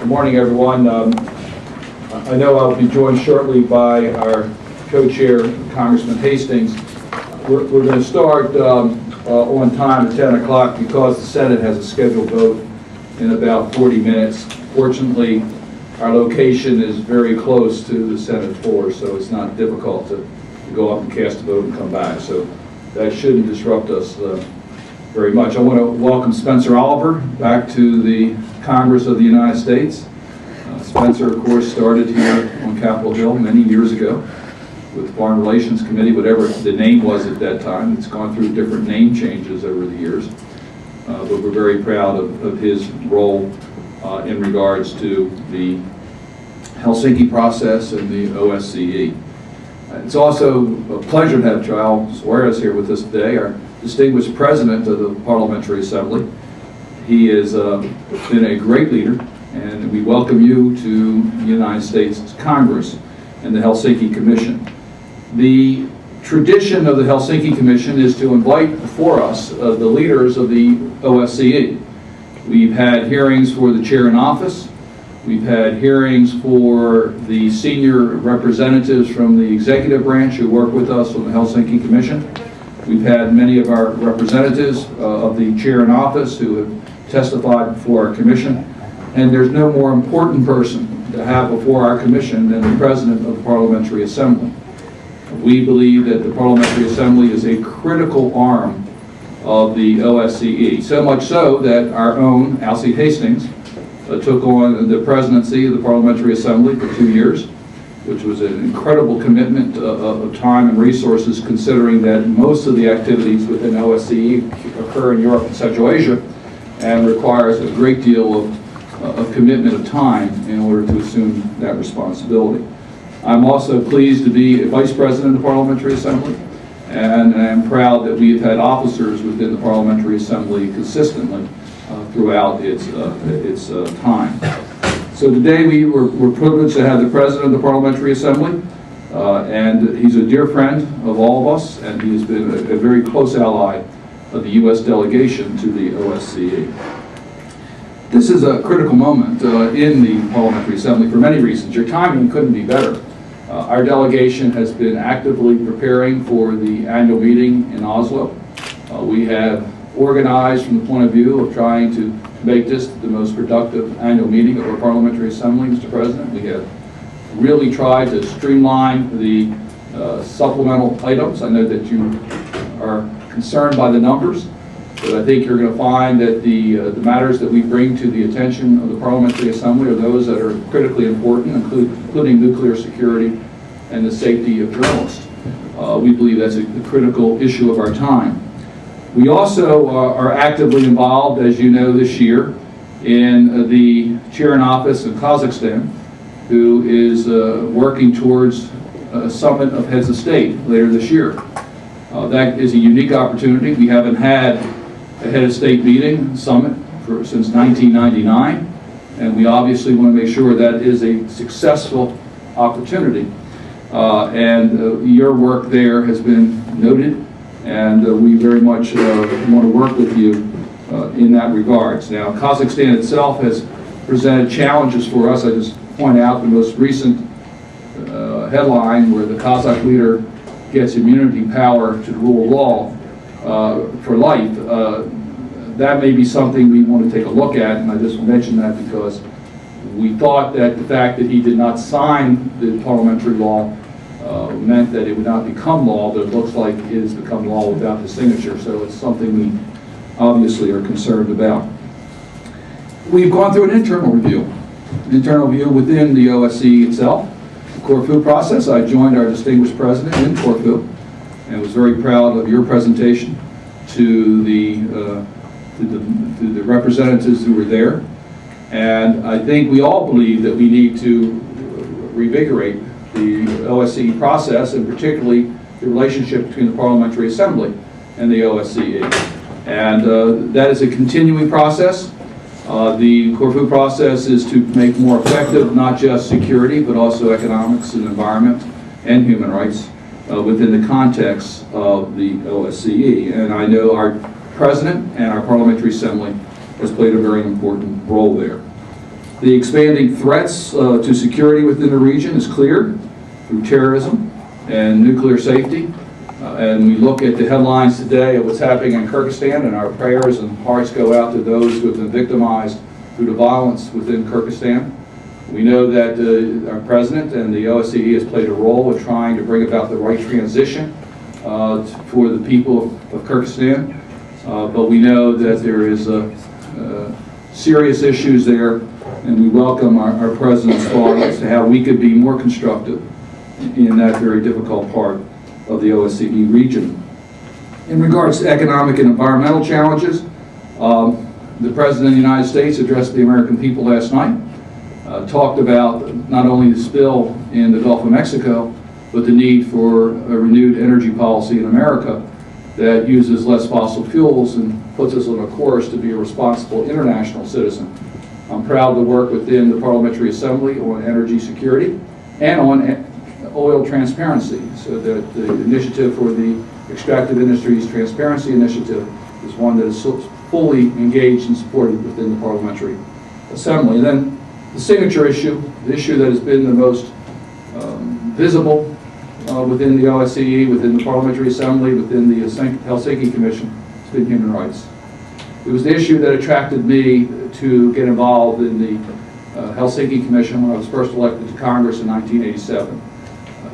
Good morning, everyone. I know I'll be joined shortly by our co-chair, Congressman Hastings. We're going to start on time at 10 o'clock because the Senate has a scheduled vote in about 40 minutes. Fortunately, our location is very close to the Senate floor, so it's not difficult to go up and cast a vote and come back. So that shouldn't disrupt us very much. I want to welcome Spencer Oliver back to the Congress of the United States. Spencer, of course, started here on Capitol Hill many years ago with Foreign Relations Committee, whatever the name was at that time. It's gone through different name changes over the years. But we're very proud of his role in regards to the Helsinki process and the OSCE. It's also a pleasure to have Joao Soares here with us today, our distinguished president of the Parliamentary Assembly. He has been a great leader, and we welcome you to the United States Congress and the Helsinki Commission. The tradition of the Helsinki Commission is to invite before us the leaders of the OSCE. We've had hearings for the chair in office. We've had hearings for the senior representatives from the executive branch who work with us on the Helsinki Commission. We've had many of our representatives of the chair in office who have testified before our commission. And there's no more important person to have before our commission than the President of the Parliamentary Assembly. We believe that the Parliamentary Assembly is a critical arm of the OSCE, so much so that our own Alcide Hastings took on the presidency of the Parliamentary Assembly for 2 years, which was an incredible commitment of time and resources, considering that most of the activities within OSCE occur in Europe and Central Asia and requires a great deal of commitment of time in order to assume that responsibility. I'm also pleased to be a vice president of the Parliamentary Assembly, and I'm proud that we have had officers within the Parliamentary Assembly consistently throughout its time. So today we're privileged to have the President of the Parliamentary Assembly, and he's a dear friend of all of us, and he has been a very close ally of the U.S. delegation to the OSCE. This is a critical moment in the Parliamentary Assembly for many reasons. Your timing couldn't be better. Our delegation has been actively preparing for the annual meeting in Oslo. We have organized from the point of view of trying to make this the most productive annual meeting of our Parliamentary Assembly, Mr. President. We have really tried to streamline the supplemental items. I know that you are concerned by the numbers, but I think you're going to find that the matters that we bring to the attention of the Parliamentary Assembly are those that are critically important, including nuclear security and the safety of journalists. We believe that's a critical issue of our time. We also are actively involved, as you know, this year in the chair in office of Kazakhstan, who is working towards a summit of heads of state later this year. That is a unique opportunity. We haven't had a head of state meeting, summit, since 1999, and we obviously want to make sure that is a successful opportunity. Your work there has been noted, and we very much want to work with you in that regards. Now, Kazakhstan itself has presented challenges for us. I just point out the most recent headline where the Kazakh leader gets immunity power to rule law for life. That may be something we want to take a look at, and I just mention that because we thought that the fact that he did not sign the parliamentary law meant that it would not become law, but it looks like it has become law without his signature, so it's something we obviously are concerned about. We've gone through an internal review within the OSCE itself. The Corfu process, I joined our distinguished president in Corfu and was very proud of your presentation to the representatives who were there. And I think we all believe that we need to revigorate the OSCE process, and particularly the relationship between the Parliamentary Assembly and the OSCE. And that is a continuing process. The Corfu process is to make more effective not just security, but also economics and environment and human rights within the context of the OSCE. And I know our President and our Parliamentary Assembly has played a very important role there. The expanding threats to security within the region is clear through terrorism and nuclear safety. And we look at the headlines today of what's happening in Kyrgyzstan, and our prayers and hearts go out to those who have been victimized through the violence within Kyrgyzstan. We know that our president and the OSCE has played a role in trying to bring about the right transition for the people of Kyrgyzstan. But we know that there is serious issues there, and we welcome our president's thought as to how we could be more constructive in that very difficult part of the OSCE region. In regards to economic and environmental challenges, the President of the United States addressed the American people last night, talked about not only the spill in the Gulf of Mexico, but the need for a renewed energy policy in America that uses less fossil fuels and puts us on a course to be a responsible international citizen. I'm proud to work within the Parliamentary Assembly on energy security and on oil transparency, so that the initiative for the Extractive Industries Transparency Initiative is one that is fully engaged and supported within the Parliamentary Assembly. And then the signature issue, the issue that has been the most visible within the OSCE, within the Parliamentary Assembly, within the Helsinki Commission, has been human rights. It was the issue that attracted me to get involved in the Helsinki Commission when I was first elected to Congress in 1987.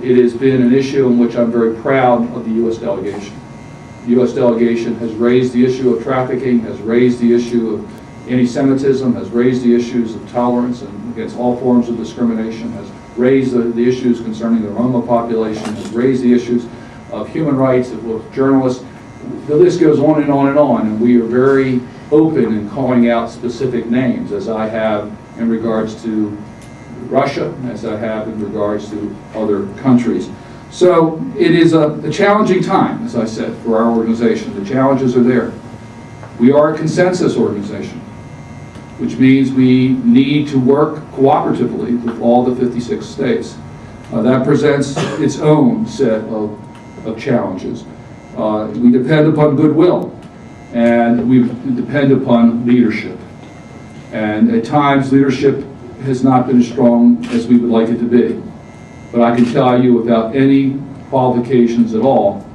It has been an issue in which I'm very proud of the U.S. delegation. The U.S. delegation has raised the issue of trafficking, has raised the issue of anti-Semitism, has raised the issues of tolerance and against all forms of discrimination, has raised the issues concerning the Roma population, has raised the issues of human rights, of journalists. The list goes on and on and on, and we are very open in calling out specific names, as I have in regards to Russia, as I have in regards to other countries. So it is a challenging time, as I said, for our organization. The challenges are there. We are a consensus organization, which means we need to work cooperatively with all the 56 states. That presents its own set of challenges. We depend upon goodwill, and we depend upon leadership. And at times, leadership has not been as strong as we would like it to be. But I can tell you without any qualifications at all,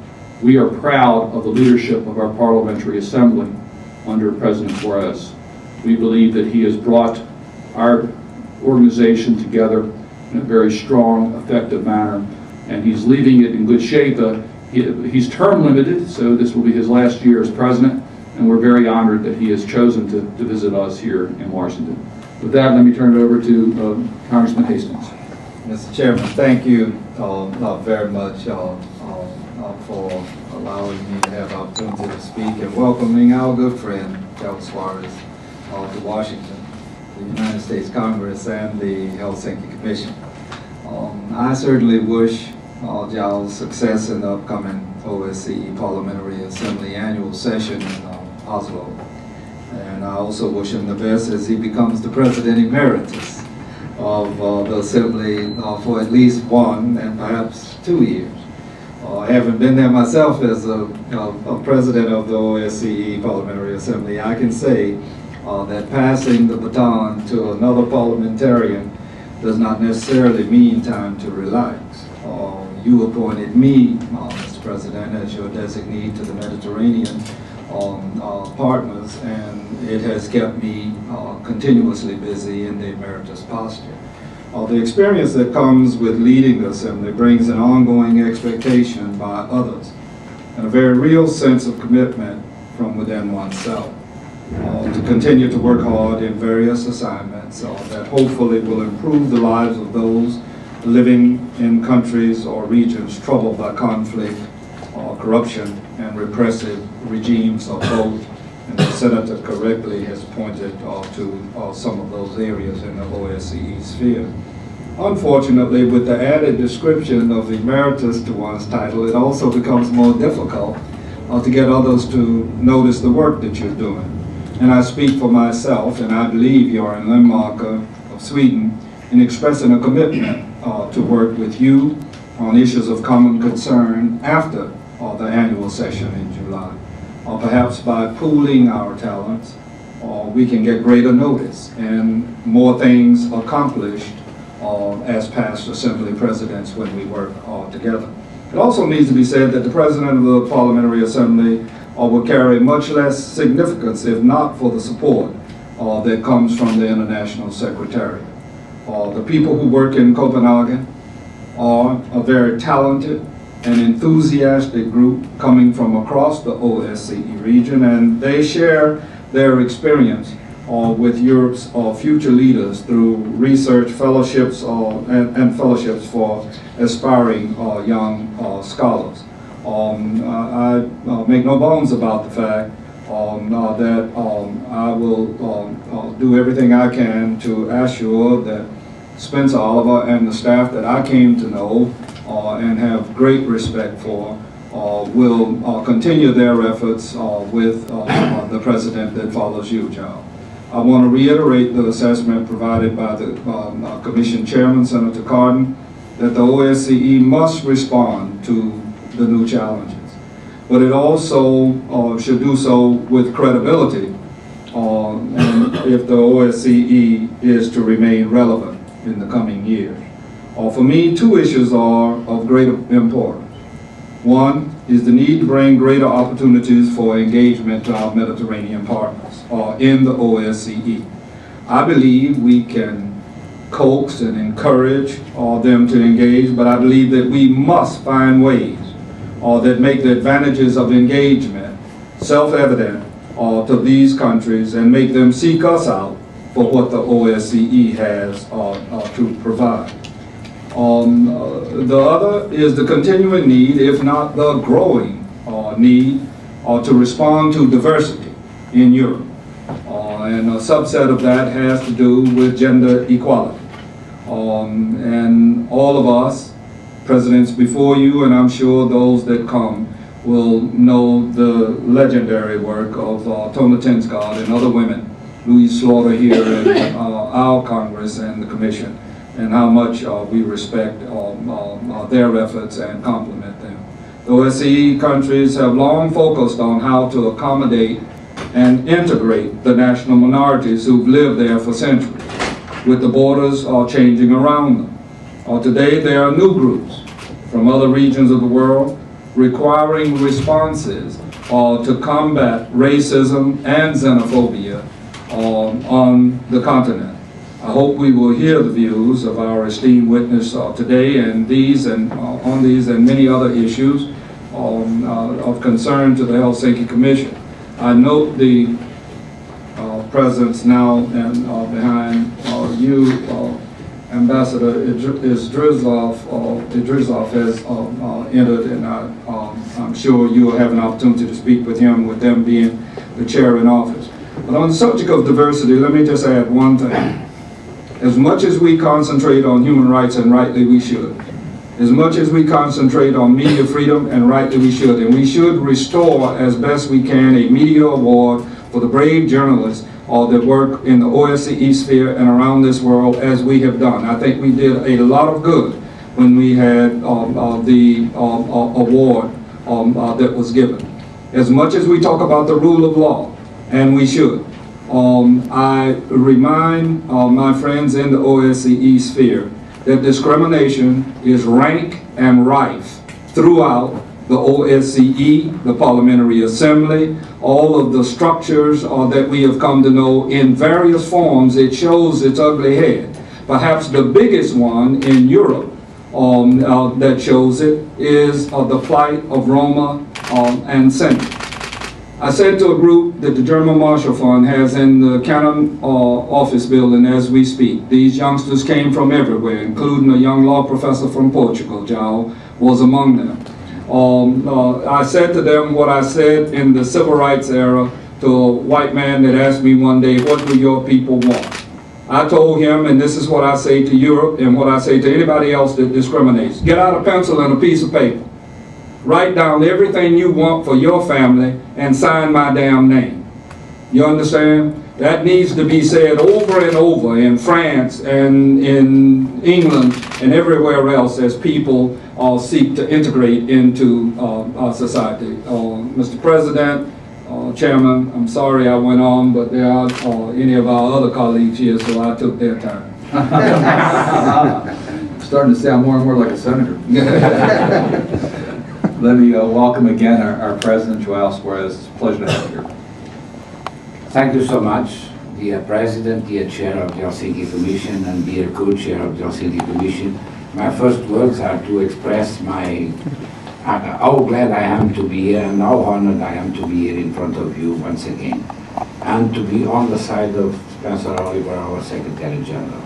we are proud of the leadership of our Parliamentary Assembly under President Flores. We believe that he has brought our organization together in a very strong, effective manner, and he's leaving it in good shape. He's term limited, so this will be his last year as president, and we're very honored that he has chosen to visit us here in Washington. With that, let me turn it over to Congressman Hastings. Mr. Chairman, thank you very much for allowing me to have the opportunity to speak and welcoming our good friend, Joe Suarez, to Washington, the United States Congress, and the Helsinki Commission. I certainly wish Joe success in the upcoming OSCE Parliamentary Assembly annual session in Oslo. And I also wish him the best as he becomes the President Emeritus of the Assembly for at least 1 and perhaps 2 years. Having been there myself as a President of the OSCE Parliamentary Assembly, I can say that passing the baton to another parliamentarian does not necessarily mean time to relax. You appointed me, Mr. President, as your designee to the Mediterranean partners, and it has kept me continuously busy in the emeritus posture. The experience that comes with leading the Assembly brings an ongoing expectation by others and a very real sense of commitment from within oneself to continue to work hard in various assignments that hopefully will improve the lives of those living in countries or regions troubled by conflict, corruption, and repressive regimes of both. And the Senator correctly has pointed to some of those areas in the OSCE sphere. Unfortunately, with the added description of emeritus to one's title, it also becomes more difficult to get others to notice the work that you're doing. And I speak for myself, and I believe Göran Lennmarker of Sweden, in expressing a commitment to work with you on issues of common concern after the annual session in July, or perhaps by pooling our talents we can get greater notice and more things accomplished as past assembly presidents when we work together. It also needs to be said that the president of the Parliamentary Assembly will carry much less significance if not for the support that comes from the International Secretariat. The people who work in Copenhagen are a very talented and enthusiastic group coming from across the OSCE region, and they share their experience with Europe's future leaders through research fellowships and fellowships for aspiring young scholars. I make no bones about the fact that I will do everything I can to assure that Spencer Oliver and the staff that I came to know and have great respect for will continue their efforts with the president that follows you, Joe. I want to reiterate the assessment provided by the Commission Chairman, Senator Cardin, that the OSCE must respond to the new challenges. But it also should do so with credibility and if the OSCE is to remain relevant in the coming years. For me, two issues are of great importance. One is the need to bring greater opportunities for engagement to our Mediterranean partners in the OSCE. I believe we can coax and encourage them to engage, but I believe that we must find ways that make the advantages of engagement self-evident to these countries and make them seek us out for what the OSCE has to provide. The other is the continuing need, if not the growing need, to respond to diversity in Europe. And a subset of that has to do with gender equality. And all of us, presidents before you, and I'm sure those that come, will know the legendary work of Tona Tensgaard and other women, Louise Slaughter here in our Congress and the Commission, and how much we respect their efforts and compliment them. The OSCE countries have long focused on how to accommodate and integrate the national minorities who've lived there for centuries, with the borders changing around them. Today there are new groups from other regions of the world requiring responses to combat racism and xenophobia on the continent. I hope we will hear the views of our esteemed witness today and on these and many other issues of concern to the Helsinki Commission. I note the presence now and behind you, Ambassador Idrisov has entered, and I'm sure you will have an opportunity to speak with him, with them being the chair in office. But on the subject of diversity, let me just add one thing. As much as we concentrate on human rights, and rightly we should, as much as we concentrate on media freedom, and rightly we should, and we should restore as best we can a media award for the brave journalists that work in the OSCE sphere and around this world, as we have done. I think we did a lot of good when we had the award that was given. As much as we talk about the rule of law, and we should, I remind my friends in the OSCE sphere that discrimination is rank and rife throughout the OSCE, the Parliamentary Assembly, all of the structures that we have come to know in various forms. It shows its ugly head. Perhaps the biggest one in Europe that shows it is the plight of Roma and Sinti. I said to a group that the German Marshall Fund has in the Canon office building as we speak. These youngsters came from everywhere, including a young law professor from Portugal. Jao was among them. I said to them what I said in the civil rights era to a white man that asked me one day, what do your people want? I told him, and this is what I say to Europe and what I say to anybody else that discriminates. Get out a pencil and a piece of paper. Write down everything you want for your family and sign my damn name. You understand? That needs to be said over and over in France and in England and everywhere else as people seek to integrate into our society. Mr. President, Chairman, I'm sorry I went on, but there are any of our other colleagues here, so I took their time. Starting to sound more and more like a senator. Let me welcome again our President, Joao Suarez. It's a pleasure to have you here. Thank you so much, dear President, dear Chair of the Helsinki Commission, and dear Co-Chair of the Helsinki Commission. My first words are to express how glad I am to be here and how honored I am to be here in front of you once again, and to be on the side of Spencer Oliver, our Secretary General.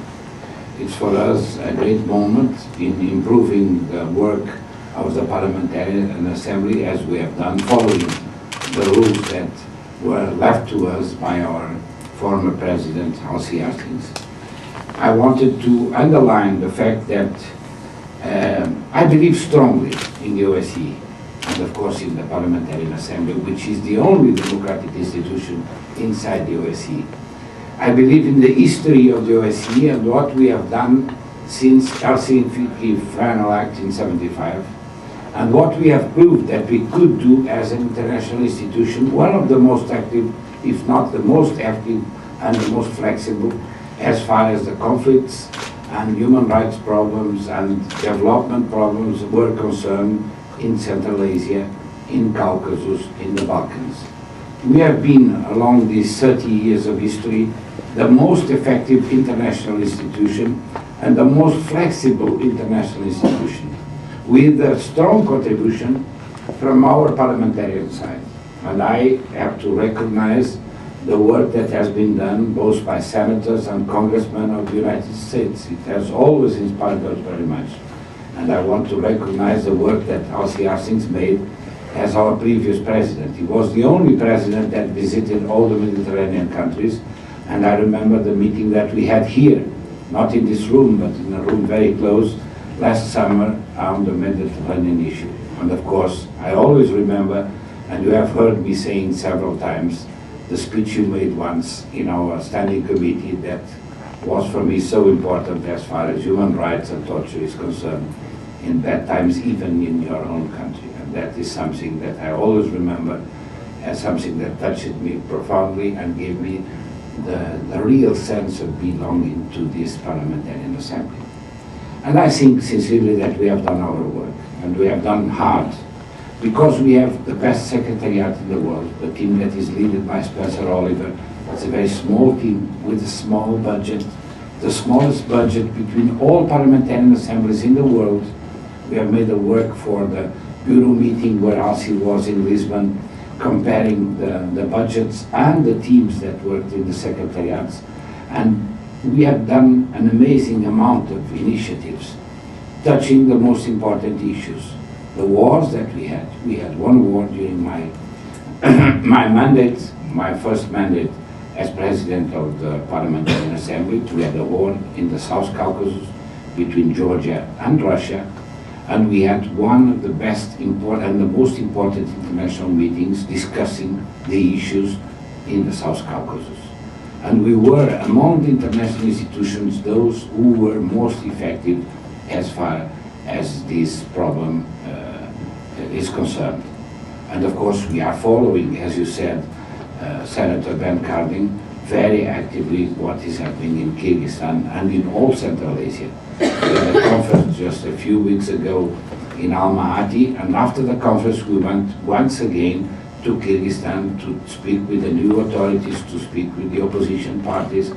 It's for us a great moment in improving the work of the Parliamentarian Assembly, as we have done, following the rules that were left to us by our former President, Helsinki. I wanted to underline the fact that I believe strongly in the OSCE, and of course in the Parliamentarian Assembly, which is the only democratic institution inside the OSCE. I believe in the history of the OSCE and what we have done since Helsinki Final Act in '75, and what we have proved that we could do as an international institution, one of the most active, if not the most active and the most flexible, as far as the conflicts and human rights problems and development problems were concerned in Central Asia, in Caucasus, in the Balkans. We have been, along these 30 years of history, the most effective international institution and the most flexible international institution, with a strong contribution from our parliamentarian side. And I have to recognize the work that has been done both by senators and congressmen of the United States. It has always inspired us very much. And I want to recognize the work that Helsinki made as our previous president. He was the only president that visited all the Mediterranean countries. And I remember the meeting that we had here, not in this room, but in a room very close, last summer on the Mediterranean issue. And of course, I always remember, and you have heard me saying several times, the speech you made once in our standing committee that was for me so important as far as human rights and torture is concerned in bad times, even in your own country. And that is something that I always remember as something that touched me profoundly and gave me the real sense of belonging to this Parliamentarian Assembly. And I think sincerely that we have done our work, and we have done hard, because we have the best secretariat in the world, a team that is led by Spencer Oliver. It's a very small team with a small budget, the smallest budget between all parliamentarian assemblies in the world. We have made a work for the Bureau meeting where Elsie was in Lisbon, comparing the budgets and the teams that worked in the secretariats. And we have done an amazing amount of initiatives touching the most important issues. The wars that we had one war during my my first mandate as president of the Parliamentarian Assembly. We had a war in the South Caucasus between Georgia and Russia, and we had one of the best and the most important international meetings discussing the issues in the South Caucasus. And we were, among the international institutions, those who were most effective as far as this problem is concerned. And of course, we are following, as you said, Senator Ben Cardin, very actively what is happening in Kyrgyzstan and in all Central Asia. We had a conference just a few weeks ago in Almaty, and after the conference we went once again to Kyrgyzstan to speak with the new authorities, to speak with the opposition parties,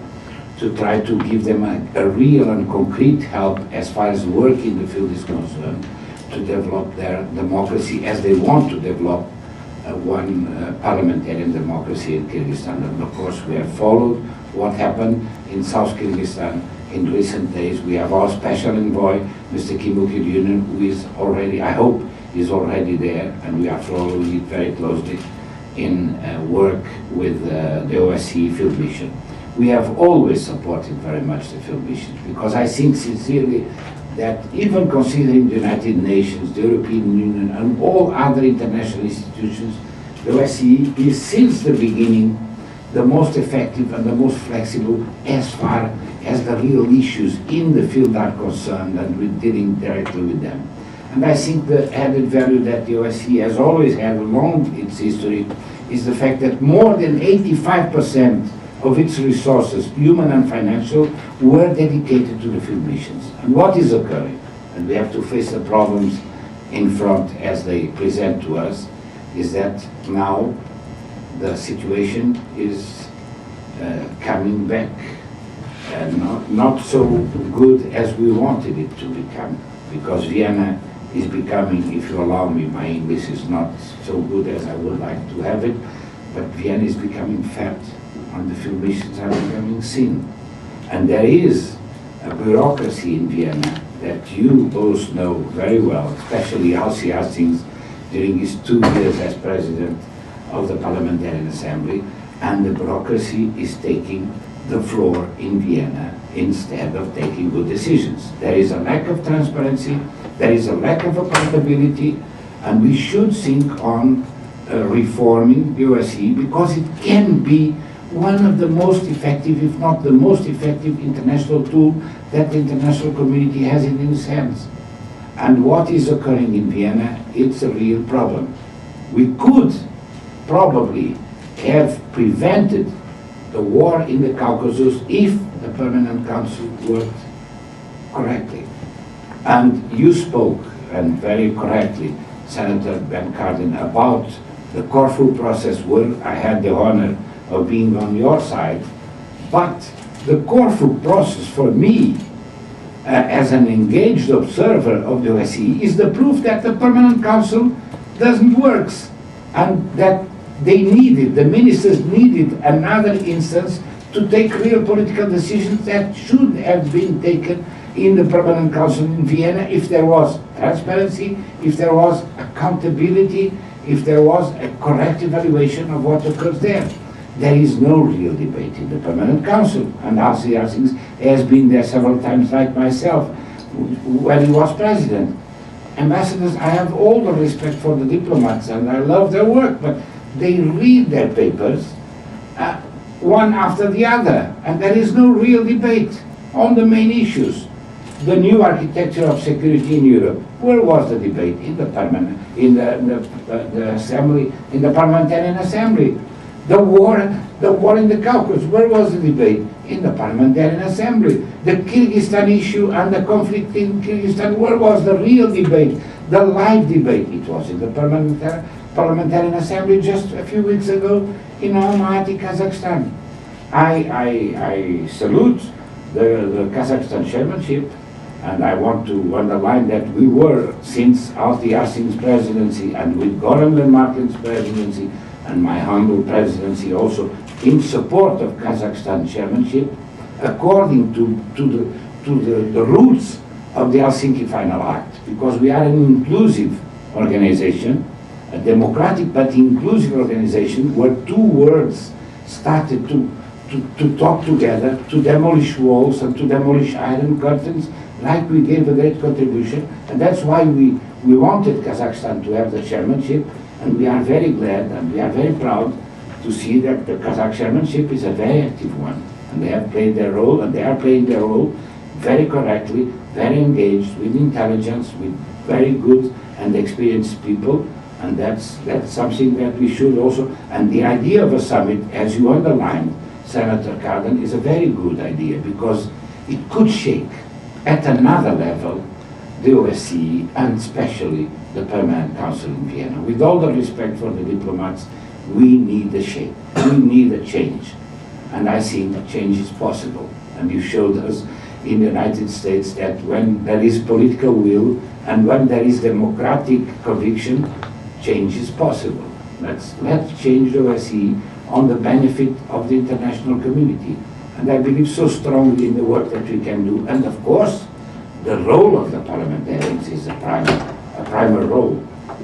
to try to give them a real and concrete help as far as work in the field is concerned, to develop their democracy as they want to develop one parliamentarian democracy in Kyrgyzstan. And of course we have followed what happened in South Kyrgyzstan in recent days. We have our special envoy, Mr. Kimmo Kiljunen, who is already, I hope, is already there, and we are following it very closely in work with the OSCE field mission. We have always supported very much the field missions, because I think sincerely that even considering the United Nations, the European Union, and all other international institutions, the OSCE is since the beginning the most effective and the most flexible as far as the real issues in the field are concerned, and we're dealing directly with them. And I think the added value that the OSCE has always had along its history is the fact that more than 85% of its resources, human and financial, were dedicated to the field missions. And what is occurring? And we have to face the problems in front as they present to us, is that now the situation is coming back and not so good as we wanted it to become, because Vienna is becoming, if you allow me, my English is not so good as I would like to have it, but Vienna is becoming fat and the field missions are becoming thin. And there is a bureaucracy in Vienna that you both know very well, especially Halsi Hastings during his 2 years as president of the Parliamentarian Assembly, and the bureaucracy is taking the floor in Vienna instead of taking good decisions. There is a lack of transparency, there is a lack of accountability, and we should think on reforming the OSCE, because it can be one of the most effective, if not the most effective, international tool that the international community has in its hands. And what is occurring in Vienna, it's a real problem. We could probably have prevented the war in the Caucasus if the Permanent Council worked correctly. And you spoke, and very correctly, Senator Ben Cardin, about the Corfu process, where I had the honor of being on your side. But the Corfu process, for me, as an engaged observer of the OSCE, is the proof that the Permanent Council doesn't work, and that they needed, the ministers needed another instance to take real political decisions that should have been taken in the Permanent Council in Vienna if there was transparency, if there was accountability, if there was a correct evaluation of what occurs there. There is no real debate in the Permanent Council, and Halsi Hastings has been there several times, like myself, when he was president. Ambassadors, I have all the respect for the diplomats, and I love their work, but they read their papers one after the other, and there is no real debate on the main issues. The new architecture of security in Europe, where was the debate? In the assembly, in the Parliamentarian Assembly. The war in the Caucasus, where was the debate? In the Parliamentarian Assembly. The Kyrgyzstan issue and the conflict in Kyrgyzstan, where was the real debate? The live debate, it was in the Parliamentarian Assembly just a few weeks ago in Almaty, Kazakhstan. I salute the Kazakhstan chairmanship, and I want to underline that we were, since Halsi Hastings' presidency and with Goran Lenmartin's presidency and my humble presidency also, in support of Kazakhstan chairmanship, according to the roots of the Helsinki Final Act, because we are an inclusive organization, a democratic but inclusive organization, where two words started to talk together, to demolish walls and to demolish iron curtains, like we gave a great contribution. And that's why we wanted Kazakhstan to have the chairmanship, and we are very glad and we are very proud to see that the Kazakh chairmanship is a very active one, and they have played their role, and they are playing their role very correctly, very engaged, with intelligence, with very good and experienced people. And that's something that we should also, and the idea of a summit, as you underlined, Senator Cardin, is a very good idea, because it could shake at another level the OSCE, and especially the Permanent Council in Vienna. With all the respect for the diplomats, we need a shake, we need a change. And I think change is possible. And you showed us in the United States that when there is political will and when there is democratic conviction, change is possible. Let's change the OSCE on the benefit of the international community. And I believe so strongly in the work that we can do. And of course, the role of the parliamentarians is a primary role.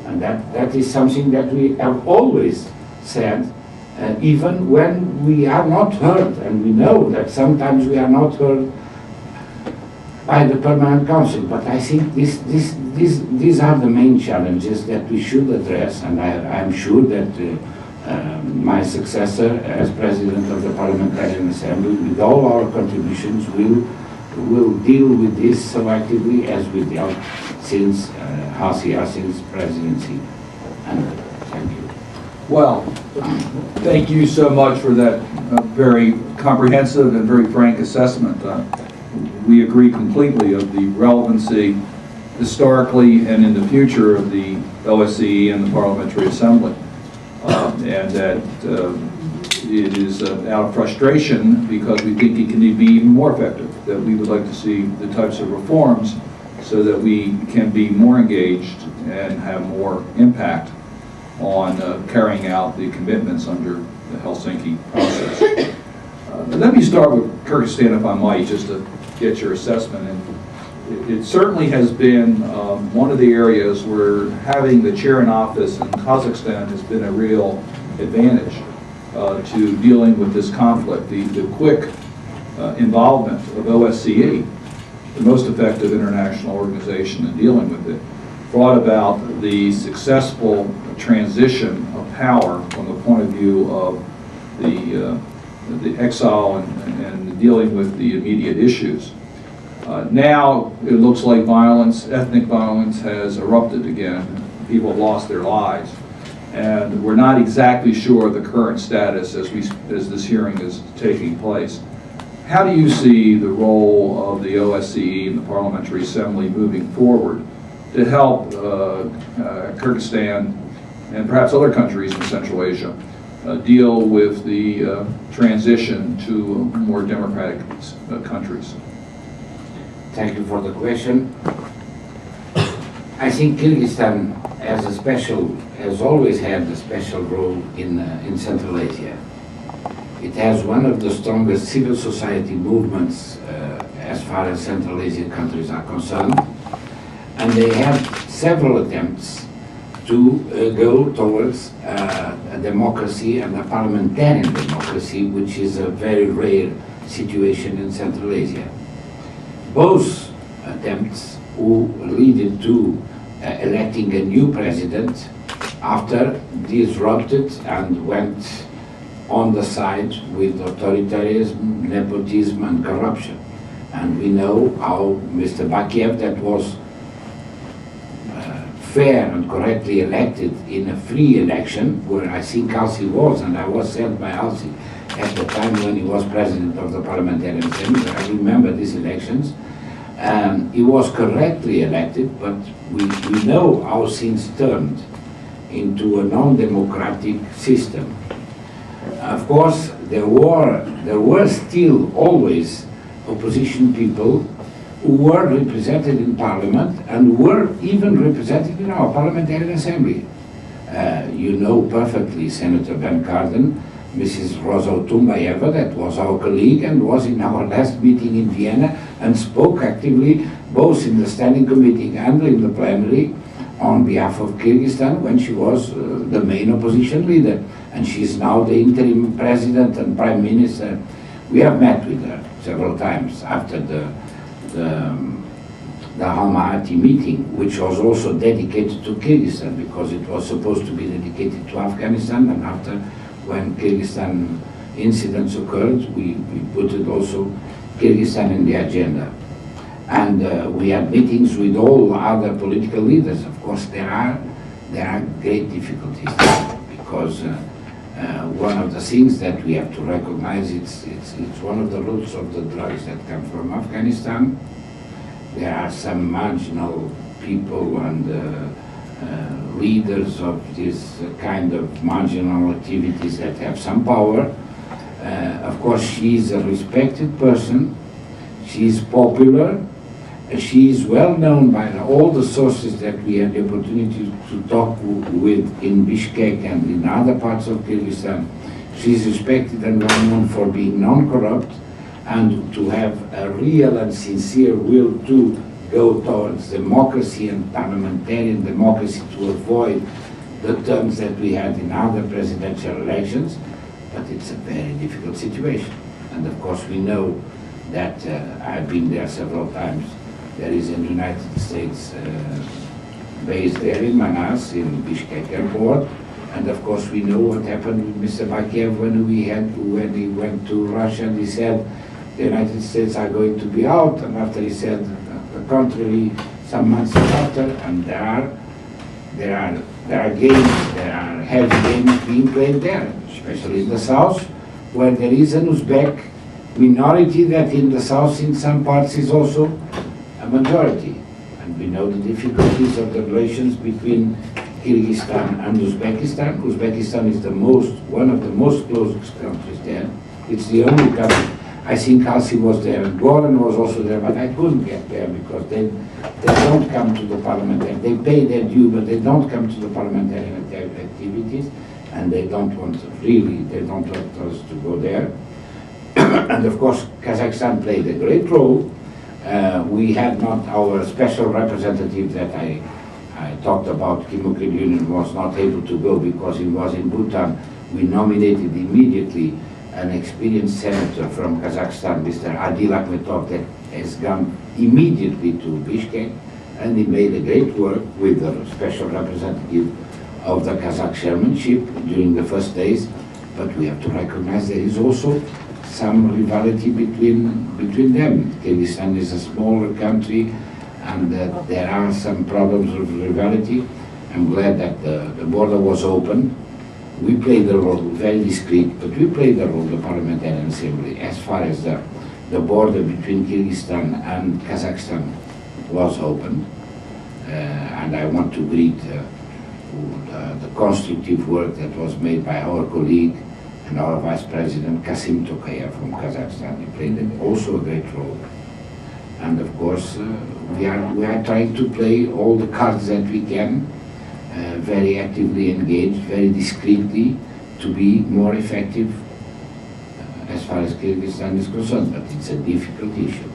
And that is something that we have always said, even when we are not heard. And we know that sometimes we are not heard by the Permanent Council. But I think these are the main challenges that we should address. And I'm sure that my successor as President of the Parliamentarian Assembly, with all our contributions, will deal with this so actively as we dealt since Halsi Hastings' presidency. And thank you. Well, thank you so much for that very comprehensive and very frank assessment. We agree completely of the relevancy historically and in the future of the OSCE and the Parliamentary Assembly. And that it is out of frustration because we think it can be even more effective, that we would like to see the types of reforms so that we can be more engaged and have more impact on carrying out the commitments under the Helsinki process. Let me start with Kyrgyzstan, if I might, just to get your assessment. And it certainly has been one of the areas where having the chair in office in Kazakhstan has been a real advantage to dealing with this conflict. The quick involvement of OSCE, the most effective international organization in dealing with it, brought about the successful transition of power from the point of view of the exile and dealing with the immediate issues. Now it looks like violence, ethnic violence, has erupted again. People have lost their lives, and we're not exactly sure of the current status as this hearing is taking place. How do you see the role of the OSCE and the Parliamentary Assembly moving forward to help Kyrgyzstan and perhaps other countries in Central Asia deal with the transition to more democratic countries? Thank you for the question. I think Kyrgyzstan has always had a special role in Central Asia. It has one of the strongest civil society movements as far as Central Asian countries are concerned, and they have several attempts to go towards a democracy and a parliamentarian democracy, which is a very rare situation in Central Asia. Both attempts who leaded to electing a new president after disrupted and went on the side with authoritarianism, nepotism and corruption. And we know how Mr. Bakiev, that was fair and correctly elected in a free election, where I think Alsi was, and I was sent by Alsi at the time when he was president of the Parliamentary Assembly. I remember these elections. He was correctly elected, but we know how things turned into a non-democratic system. Of course, there were still always opposition people who were represented in Parliament and were even represented in our Parliamentary Assembly. You know perfectly Senator Ben Cardin, Mrs. Rosa Otunbayeva, that was our colleague and was in our last meeting in Vienna and spoke actively both in the Standing Committee and in the plenary on behalf of Kyrgyzstan when she was the main opposition leader. And she is now the interim president and prime minister. We have met with her several times after the Almaty meeting, which was also dedicated to Kyrgyzstan because it was supposed to be dedicated to Afghanistan, and after when Kyrgyzstan incidents occurred, we put it also Kyrgyzstan in the agenda. And we had meetings with all other political leaders. Of course, there are great difficulties because one of the things that we have to recognize, it's one of the roots of the drugs that come from Afghanistan. There are some marginal people and leaders of this kind of marginal activities that have some power. Of course, she is a respected person. She is popular. She is well known by all the sources that we had the opportunity to talk with in Bishkek and in other parts of Kyrgyzstan. She is respected and well known for being non-corrupt and to have a real and sincere will to go towards democracy and parliamentarian democracy to avoid the terms that we had in other presidential elections. But it's a very difficult situation. And of course we know that I've been there several times. There is a United States base there in Manas, in Bishkek airport. And of course we know what happened with Mr. Bakiev when he went to Russia and he said the United States are going to be out, and after he said the contrary some months after, and there are there are games, there are heavy games being played there, especially in the south, where there is an Uzbek minority that in the south in some parts is also a majority. And we know the difficulties of the relations between Kyrgyzstan and Uzbekistan. Uzbekistan is one of the most closest countries there. It's the only country. I think Alsi was there, and Goran was also there, but I couldn't get there because they don't come to the parliamentary. They pay their due, but they don't come to the parliamentary activities, and they don't want us to go there. And of course, Kazakhstan played a great role. We had not our special representative that I talked about, Kim Il-sung, was not able to go because he was in Bhutan. We nominated immediately an experienced senator from Kazakhstan, Mr. Adil Akhmetov, that has gone immediately to Bishkek, and he made a great work with the special representative of the Kazakh chairmanship during the first days. But we have to recognize there is also some rivalry between them. Kyrgyzstan is a smaller country, and there are some problems of rivalry. I'm glad that the border was open. We played a role, very discreet, but we played a role, the Parliamentarian Assembly, as far as the border between Kyrgyzstan and Kazakhstan was open. And I want to greet the constructive work that was made by our colleague and our Vice President Kasim Tokayev from Kazakhstan. He played also a great role. And of course, we are trying to play all the cards that we can, very actively engaged, very discreetly, to be more effective as far as Kyrgyzstan is concerned, but it's a difficult issue.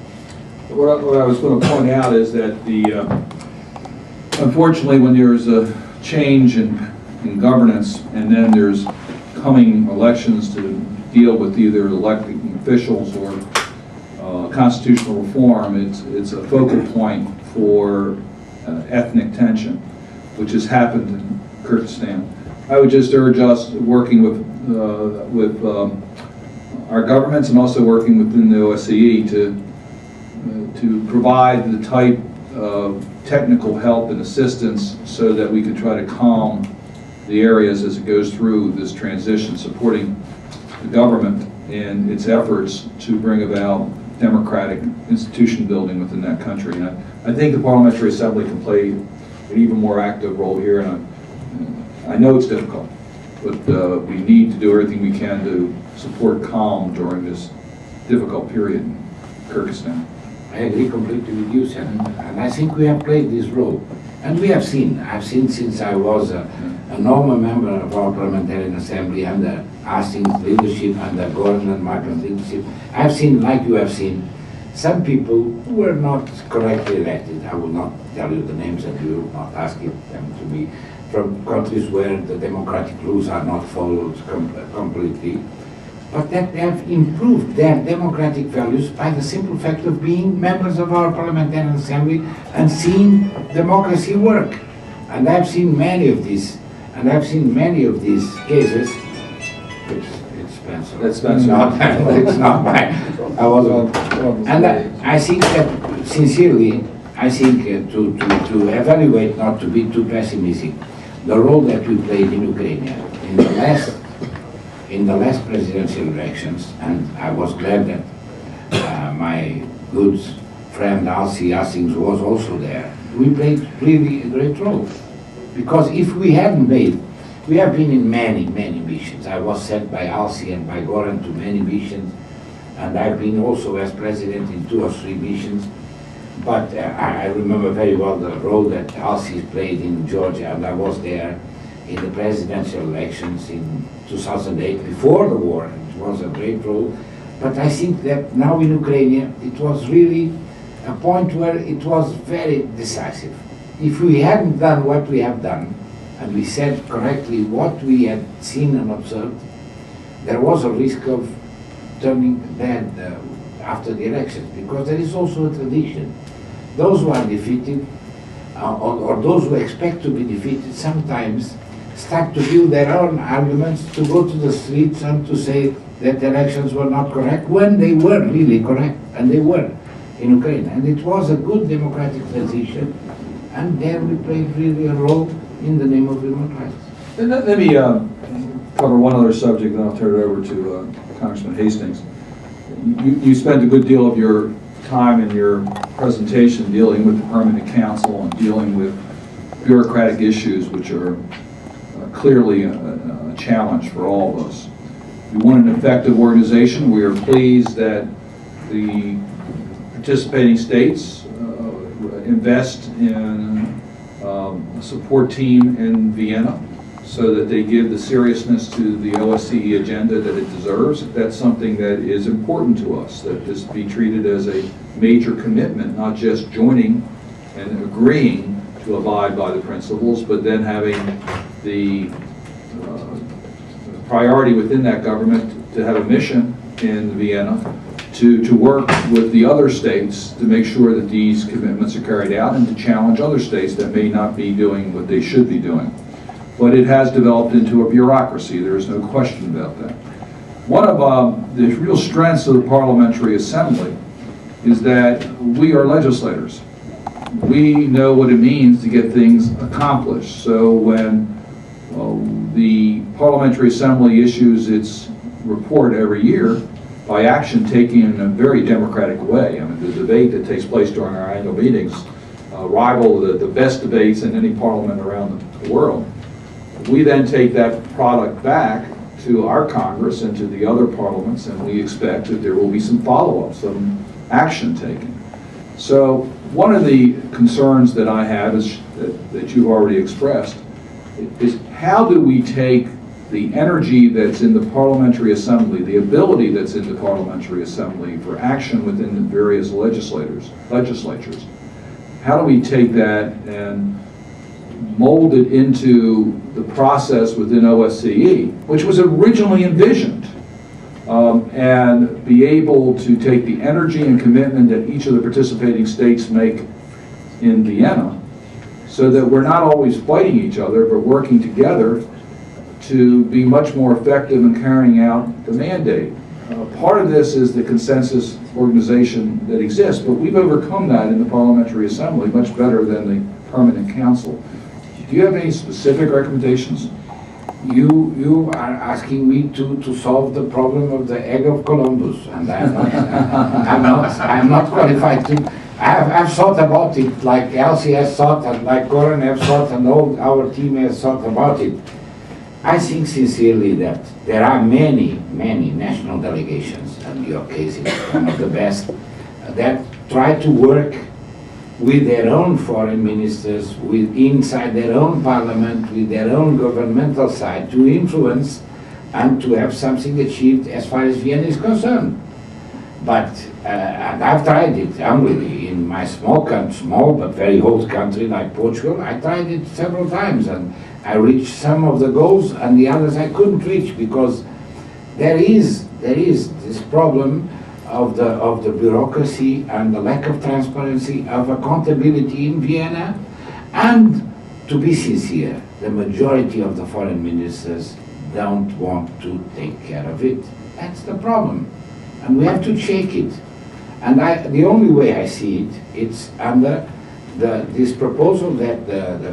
What I was going to point out is that unfortunately, when there's a change in governance, and then there's coming elections to deal with either elected officials or constitutional reform, it's a focal point for ethnic tension, which has happened in Kyrgyzstan. I would just urge us, working with our governments and also working within the OSCE, to provide the type of technical help and assistance so that we can try to calm the areas as it goes through this transition, supporting the government in its efforts to bring about democratic institution building within that country. And I think the Parliamentary Assembly can play an even more active role here, and I know it's difficult, but we need to do everything we can to support calm during this difficult period in Kyrgyzstan. I agree completely with you, Senator, and I think we have played this role. And we have seen, I've seen since I was a normal member of our Parliamentarian Assembly under Hastings' leadership, under Gordon and Martin's leadership, I've seen, like you have seen, some people who were not correctly elected. I will not tell you the names, and you will not ask them to be from countries where the democratic rules are not followed completely, but that they have improved their democratic values by the simple fact of being members of our Parliamentarian Assembly and seeing democracy work. And I've seen many of these, cases. It's Spencer. That's Spencer. It's not mine. I wasn't. And I think that, sincerely, I think to evaluate, not to be too pessimistic, the role that we played in Ukraine in the last presidential elections, and I was glad that my good friend Alsi Hastings was also there. We played really a great role, because if we hadn't made, we have been in many missions. I was sent by Alsi and by Goran to many missions, and I've been also as president in 2 or 3 missions. But I remember very well the role that Alsi played in Georgia, and I was there in the presidential elections in 2008, before the war. It was a great role. But I think that now in Ukraine, it was really a point where it was very decisive. If we hadn't done what we have done, and we said correctly what we had seen and observed, there was a risk of turning bad after the elections, because there is also a tradition. Those who are defeated, or those who expect to be defeated, sometimes start to build their own arguments to go to the streets and to say that the elections were not correct, when they were really correct, and they were in Ukraine. And it was a good democratic transition, and there we played really a role in the name of human rights. And let me cover one other subject, then I'll turn it over to Congressman Hastings. You spent a good deal of your time in your presentation dealing with the Permanent Council and dealing with bureaucratic issues, which are clearly a challenge for all of us. We want an effective organization. We are pleased that the participating states invest in a support team in Vienna so that they give the seriousness to the OSCE agenda that it deserves. That's something that is important to us, that this be treated as a major commitment, not just joining and agreeing to abide by the principles, but then having the priority within that government to have a mission in Vienna to work with the other states to make sure that these commitments are carried out and to challenge other states that may not be doing what they should be doing. But it has developed into a bureaucracy. There is no question about that. One of the real strengths of the Parliamentary Assembly is that we are legislators. We know what it means to get things accomplished. So when the Parliamentary Assembly issues its report every year, by action taken in a very democratic way. I mean, the debate that takes place during our annual meetings rival the best debates in any parliament around the world. We then take that product back to our Congress and to the other parliaments, and we expect that there will be some follow-up, some action taken. So one of the concerns that I have is that you've already expressed is how do we take the energy that's in the Parliamentary Assembly, the ability that's in the Parliamentary Assembly for action within the various legislatures, how do we take that and mold it into the process within OSCE, which was originally envisioned, and be able to take the energy and commitment that each of the participating states make in Vienna, so that we're not always fighting each other, but working together to be much more effective in carrying out the mandate. Part of this is the consensus organization that exists, but we've overcome that in the Parliamentary Assembly much better than the Permanent Council. Do you have any specific recommendations? You are asking me to solve the problem of the egg of Columbus, and I'm not qualified to. I've thought about it, like Elsie has thought, and like Goran has thought, and all our team has thought about it. I think sincerely that there are many national delegations, and your case is one of the best, that try to work with their own foreign ministers, with inside their own parliament, with their own governmental side, to influence and to have something achieved as far as Vienna is concerned. But and I've tried it humbly in my small but very old country like Portugal. I tried it several times, and I reached some of the goals, and the others I couldn't reach because there is this problem of the bureaucracy and the lack of transparency, of accountability in Vienna, and to be sincere, the majority of the foreign ministers don't want to take care of it. That's the problem, and we have to check it. And the only way I see it, it's under this proposal that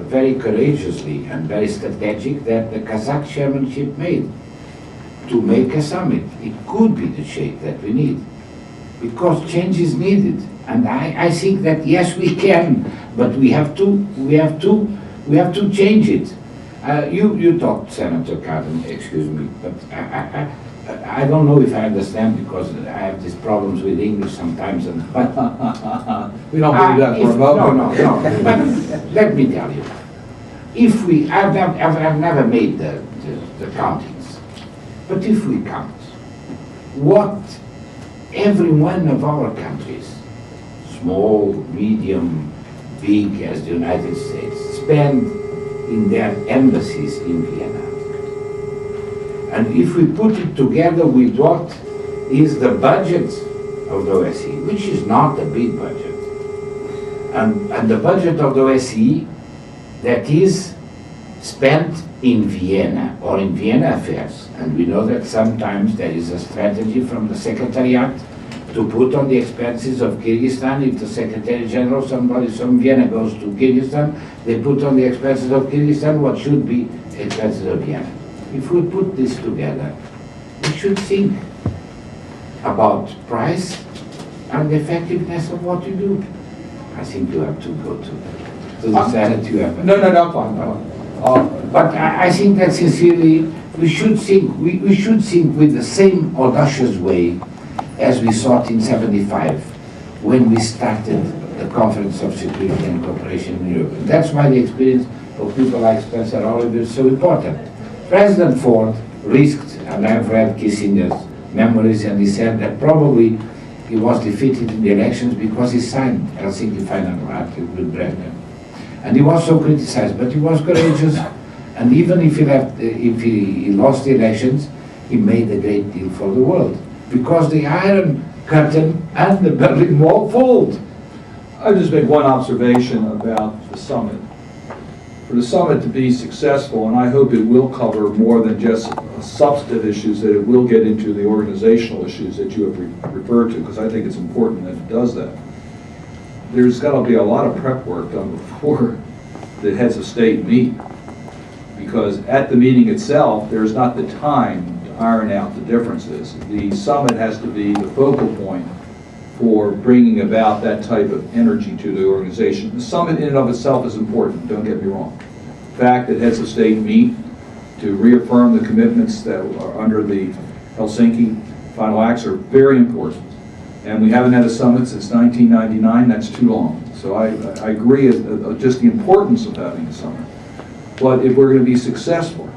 very courageously and very strategic that the Kazakh chairmanship made to make a summit. It could be the shape that we need, because change is needed. And I think that yes, we can, but we have to change it. You talked, Senator Cardin, excuse me, but I don't know if I understand, because I have these problems with English sometimes. And we don't believe that for a moment. No. But let me tell you, if I've never made the countings, but if we count what every one of our countries, small, medium, big as the United States, spend in their embassies in Vienna, and if we put it together with what is the budget of the OSCE, which is not a big budget, and the budget of the OSCE that is spent in Vienna or in Vienna affairs, and we know that sometimes there is a strategy from the Secretariat to put on the expenses of Kyrgyzstan. If the Secretary General, somebody from Vienna goes to Kyrgyzstan, they put on the expenses of Kyrgyzstan what should be expenses of Vienna. If we put this together, we should think about price and the effectiveness of what you do. I think you have to go to the Senate. You have. No, I'm fine. But I think that sincerely, we should think with the same audacious way as we thought in '75 when we started the Conference of Security and Cooperation in Europe. And that's why the experience of people like Spencer Oliver is so important. President Ford risked, and I've read Kissinger's memories, and he said that probably he was defeated in the elections because he signed Helsinki Final Article with Brezhnev. And he was so criticized, but he was courageous. And even if he lost the elections, he made a great deal for the world. Because the Iron Curtain and the Berlin Wall fold. I'll just make one observation about the summit. For the summit to be successful, and I hope it will cover more than just substantive issues, that it will get into the organizational issues that you have referred to, because I think it's important that it does that. There's got to be a lot of prep work done before the heads of state meet, because at the meeting itself, there's not the time to iron out the differences. The summit has to be the focal point for bringing about that type of energy to the organization. The summit in and of itself is important, don't get me wrong. The fact that heads of state meet to reaffirm the commitments that are under the Helsinki Final Acts are very important. And we haven't had a summit since 1999, that's too long. So I agree with just the importance of having a summit. But if we're going to be successful,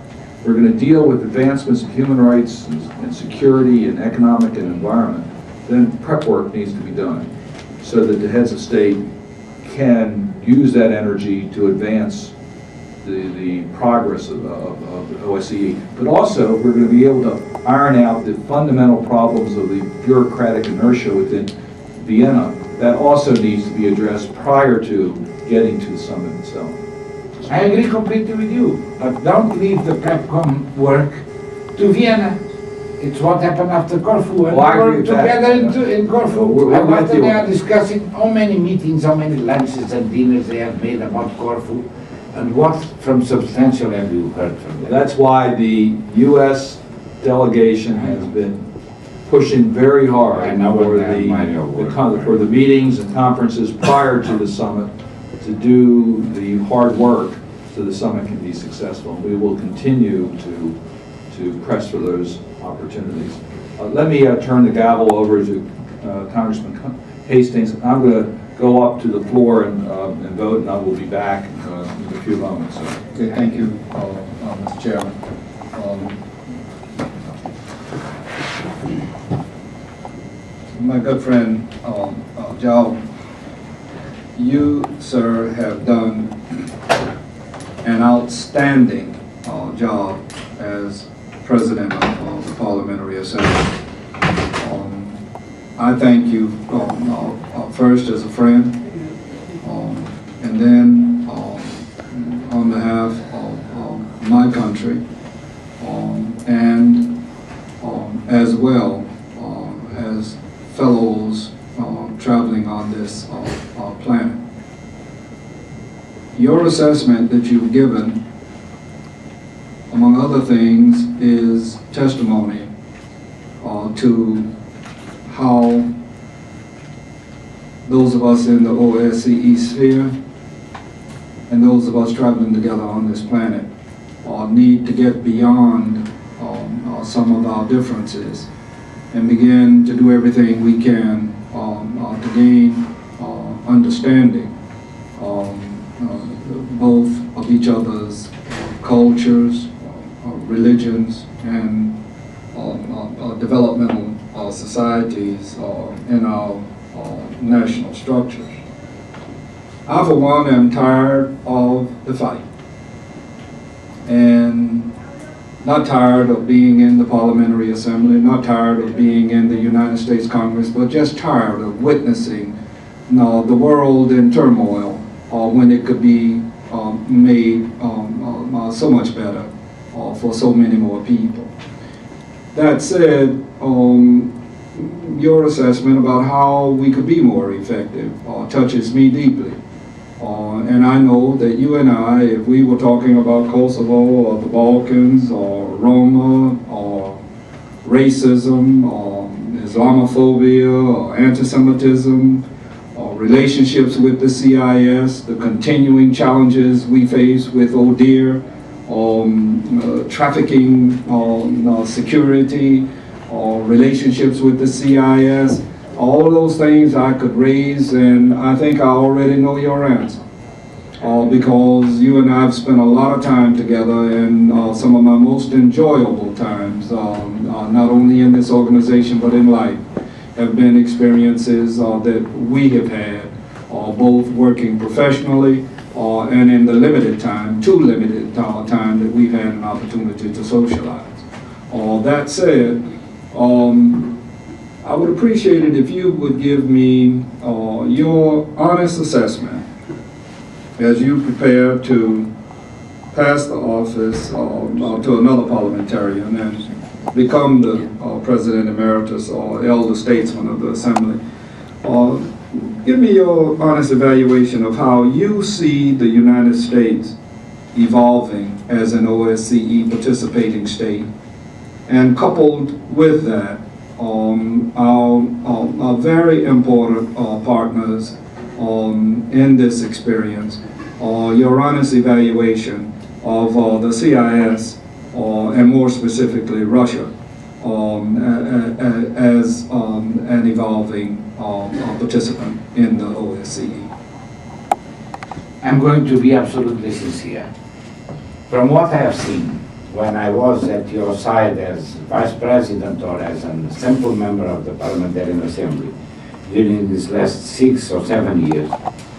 we're going to deal with advancements of human rights and security and economic and environment, then prep work needs to be done so that the heads of state can use that energy to advance the progress of OSCE. But also, we're going to be able to iron out the fundamental problems of the bureaucratic inertia within Vienna. That also needs to be addressed prior to getting to the summit itself. I agree completely with you, but don't leave the PrepCom work to Vienna. It's what happened after Corfu, and Well, I we agree were with that. together in Corfu. We're And with after you. they are discussing how many meetings, how many lunches and dinners they have made about Corfu, and what from substantial have you heard from them? That's why the U.S. delegation has been pushing very hard I know for what that might have worked. for the meetings and conferences prior to the summit to do the hard work so the summit can be successful. We will continue to press for those opportunities. Let me turn the gavel over to Congressman Hastings. I'm going to go up to the floor and vote, and I will be back in a few moments. So. Okay, thank you, Mr. Chairman. My good friend, Joe, you, sir, have done an outstanding job as President of the Parliamentary Assembly. I thank you first as a friend, and then on behalf of my country, and as well as fellows traveling on this planet. Your assessment that you've given, among other things, is testimony to how those of us in the OSCE sphere and those of us traveling together on this planet need to get beyond some of our differences and begin to do everything we can to gain understanding both of each other's cultures, religions, and developmental societies in our national structures. I, for one, am tired of the fight, and not tired of being in the Parliamentary Assembly, not tired of being in the United States Congress, but just tired of witnessing the world in turmoil when it could be made so much better for so many more people. That said, your assessment about how we could be more effective touches me deeply. And I know that you and I, if we were talking about Kosovo or the Balkans or Roma or racism or Islamophobia or anti-Semitism or relationships with the CIS, the continuing challenges we face with ODIHR, trafficking, security, relationships with the CIS, all of those things I could raise, and I think I already know your answer. Because you and I have spent a lot of time together, and some of my most enjoyable times, not only in this organization but in life, have been experiences that we have had, both working professionally and in the limited time, time that we've had an opportunity to socialize. That said, I would appreciate it if you would give me your honest assessment as you prepare to pass the office to another parliamentarian and become the President Emeritus or Elder Statesman of the Assembly. Give me your honest evaluation of how you see the United States evolving as an OSCE participating state, and coupled with that, our very important partners in this experience, your honest evaluation of the CIS, and more specifically Russia, as an evolving participant in the OSCE. I'm going to be absolutely sincere. From what I have seen, when I was at your side as Vice President or as a simple member of the Parliamentary Assembly during these last 6 or 7 years,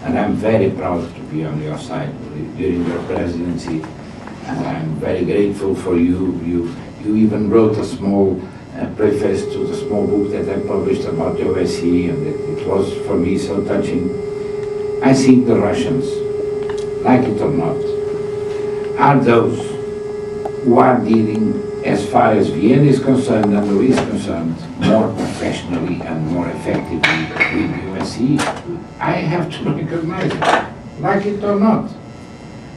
and I'm very proud to be on your side during your presidency, and I'm very grateful for you. You even wrote a small preface to the small book that I published about the OSCE, and it was for me so touching. I think the Russians, like it or not, are those who are dealing, as far as Vienna is concerned and Louis is concerned, more professionally and more effectively with the OSCE. I have to recognize it, like it or not.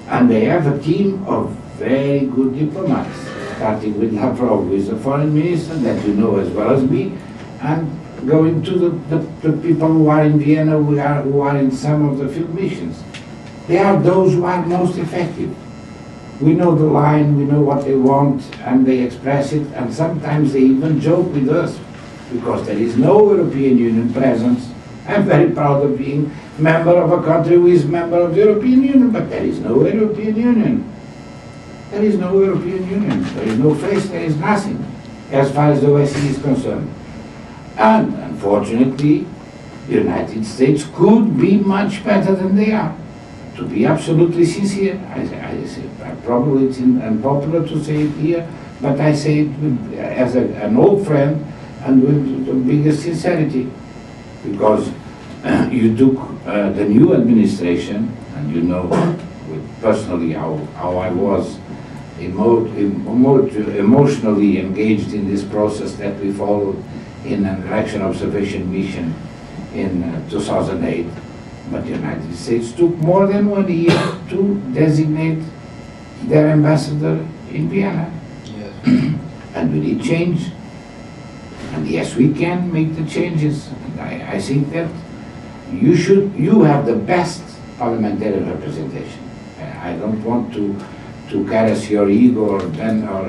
And they have a team of very good diplomats, starting with Lavrov, who is the foreign minister, that you know as well as me, and going to the people who are in Vienna, who are in some of the field missions. They are those who are most effective. We know the line, we know what they want, and they express it, and sometimes they even joke with us, because there is no European Union presence. I'm very proud of being member of a country who is member of the European Union, but there is no European Union. There is no European Union. There is no face, there is nothing, as far as the OSCE is concerned. And unfortunately, the United States could be much better than they are. To be absolutely sincere, I say, probably it's unpopular to say it here, but I say it as an old friend and with the biggest sincerity, because you took the new administration, and you know personally how I was emotionally engaged in this process that we followed in an election observation mission in 2008. But the United States took more than 1 year to designate their ambassador in Vienna. Yes. And we need change. And yes, we can make the changes. And I think that you have the best parliamentary representation. I don't want to caress your ego or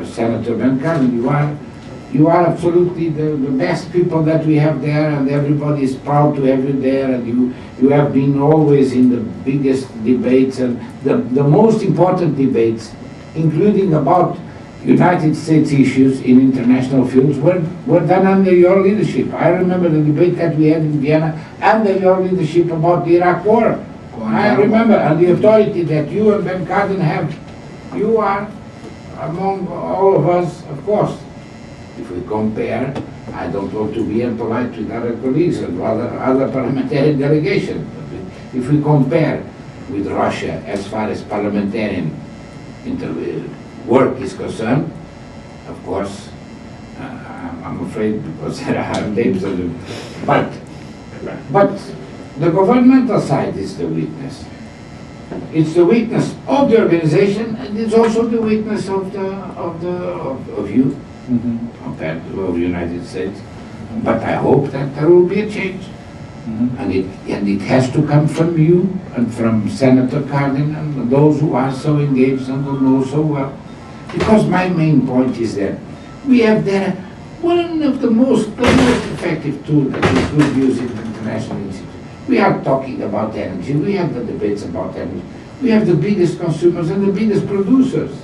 Senator Ben Cardin. You are absolutely the best people that we have there, and everybody is proud to have you there, and you have been always in the biggest debates and the most important debates, including about United States issues in international fields, were done under your leadership. I remember the debate that we had in Vienna under your leadership about the Iraq War. I remember, and the authority that you and Ben Cardin have. You are among all of us, of course. If we compare, I don't want to be impolite with other colleagues and other parliamentary delegations. But if we compare with Russia as far as parliamentarian work is concerned, of course, I'm afraid, because there are names of them. But the governmental side is the weakness. It's the weakness of the organization, and it's also the weakness of you, compared to the United States. But I hope that there will be a change. And it has to come from you and from Senator Cardin and those who are so engaged and who know so well. Because my main point is that we have there one of the most effective tools that we could use in the international institute. We are talking about energy, we have the debates about energy, we have the biggest consumers and the biggest producers.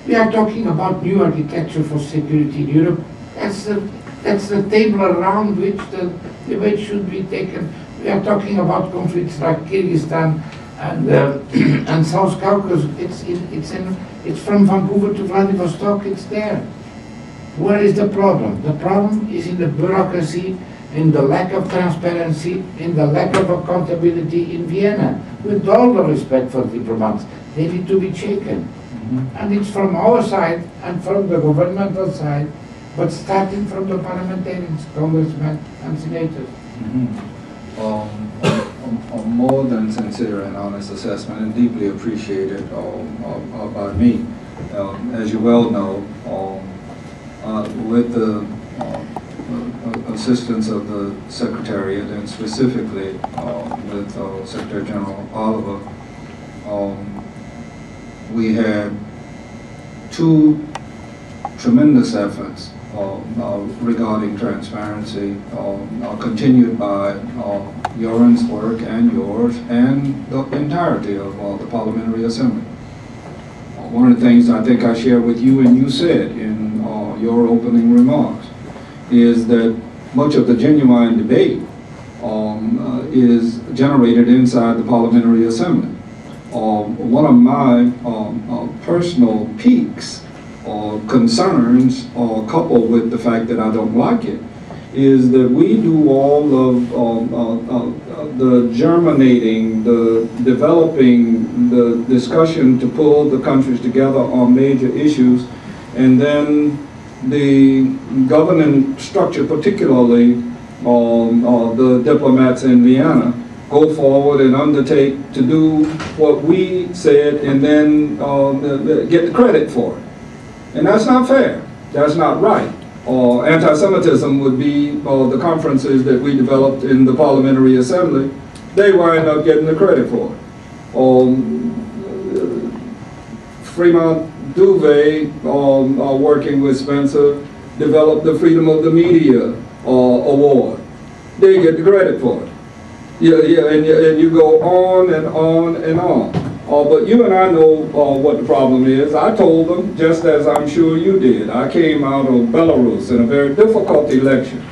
We are talking about new architecture for security in Europe. That's the table around which the debate should be taken. We are talking about conflicts like Kyrgyzstan and South Caucasus. It's from Vancouver to Vladivostok. It's there. Where is the problem? The problem is in the bureaucracy, in the lack of transparency, in the lack of accountability in Vienna. With all the respect for diplomats, they need to be shaken. And it's from our side and from the governmental side, but starting from the parliamentarians, congressmen, and senators. A more than sincere and honest assessment, and deeply appreciated by me. As you well know, with the assistance of the Secretariat, and specifically with Secretary General Oliver, we had two tremendous efforts regarding transparency, continued by Joran's work and yours and the entirety of the Parliamentary Assembly. One of the things I think I share with you, and you said in your opening remarks, is that much of the genuine debate is generated inside the Parliamentary Assembly. One of my personal peaks or concerns, coupled with the fact that I don't like it, is that we do all of the germinating, the developing, the discussion to pull the countries together on major issues, and then the governing structure, particularly the diplomats in Vienna, go forward and undertake to do what we said and then get the credit for it. And that's not fair. That's not right. Anti-Semitism would be the conferences that we developed in the Parliamentary Assembly. They wind up getting the credit for it. Fremont Duvay, working with Spencer, developed the Freedom of the Media Award. They get the credit for it. And you go on and on and on. But you and I know what the problem is. I told them, just as I'm sure you did. I came out of Belarus in a very difficult election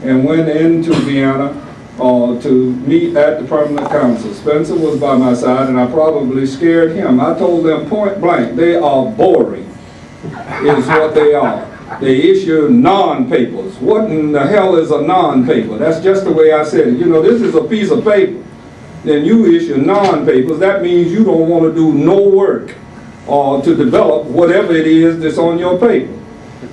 and went into Vienna to meet at the Permanent Council. Spencer was by my side, and I probably scared him. I told them point blank, they are boring, is what they are. They issue non-papers. What in the hell is a non-paper? That's just the way I said it. You know, this is a piece of paper. Then you issue non-papers. That means you don't want to do no work to develop whatever it is that's on your paper.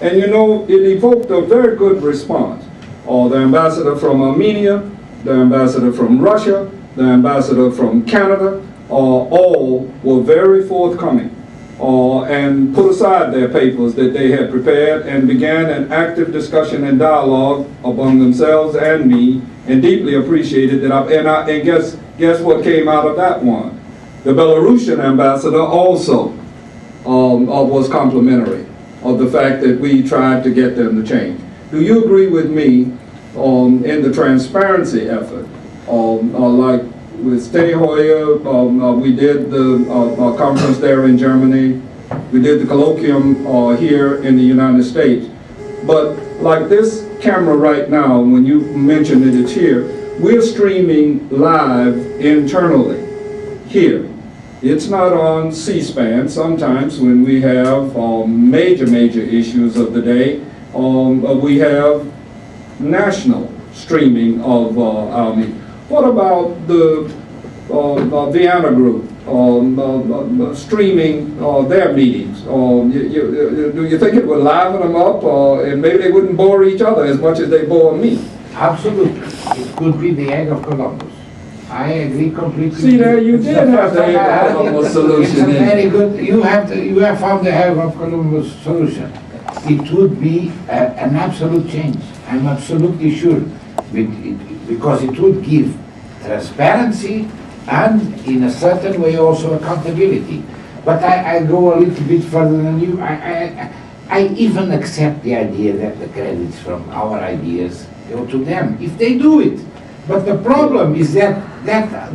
And you know, it evoked a very good response. The ambassador from Armenia, the ambassador from Russia, the ambassador from Canada, all were very forthcoming and put aside their papers that they had prepared and began an active discussion and dialogue among themselves and me, and deeply appreciated that. And guess what came out of that one? The Belarusian ambassador also was complimentary of the fact that we tried to get them to change. Do you agree with me in the transparency effort? Like with Stay Hoyer, we did the conference there in Germany. We did the colloquium here in the United States. But like this camera right now, when you mentioned that it's here, we're streaming live internally here. It's not on C-SPAN. Sometimes when we have major issues of the day, we have national streaming of our meeting. What about the Vienna group? streaming their meetings? Do you think it would liven them up, and maybe they wouldn't bore each other as much as they bore me? Absolutely. It could be the egg of Columbus. I agree completely. See there, you did have the egg of Columbus solution. It's a very good, you have found the egg of Columbus solution. It would be an absolute change. I'm absolutely sure. Because it would give transparency and in a certain way also accountability. But I go a little bit further than you. I even accept the idea that the credits from our ideas go to them, if they do it. But the problem is that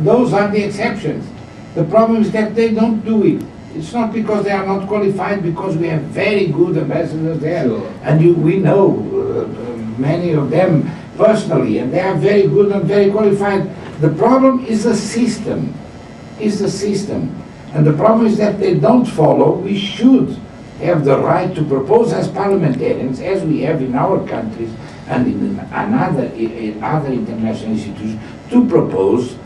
those are the exceptions. The problem is that they don't do it. It's not because they are not qualified, because we have very good ambassadors there. Sure. And we know many of them personally, and they are very good and very qualified. The problem is the system, And the problem is that they don't follow. We should have the right to propose as parliamentarians, as we have in our countries and in other international institutions, to propose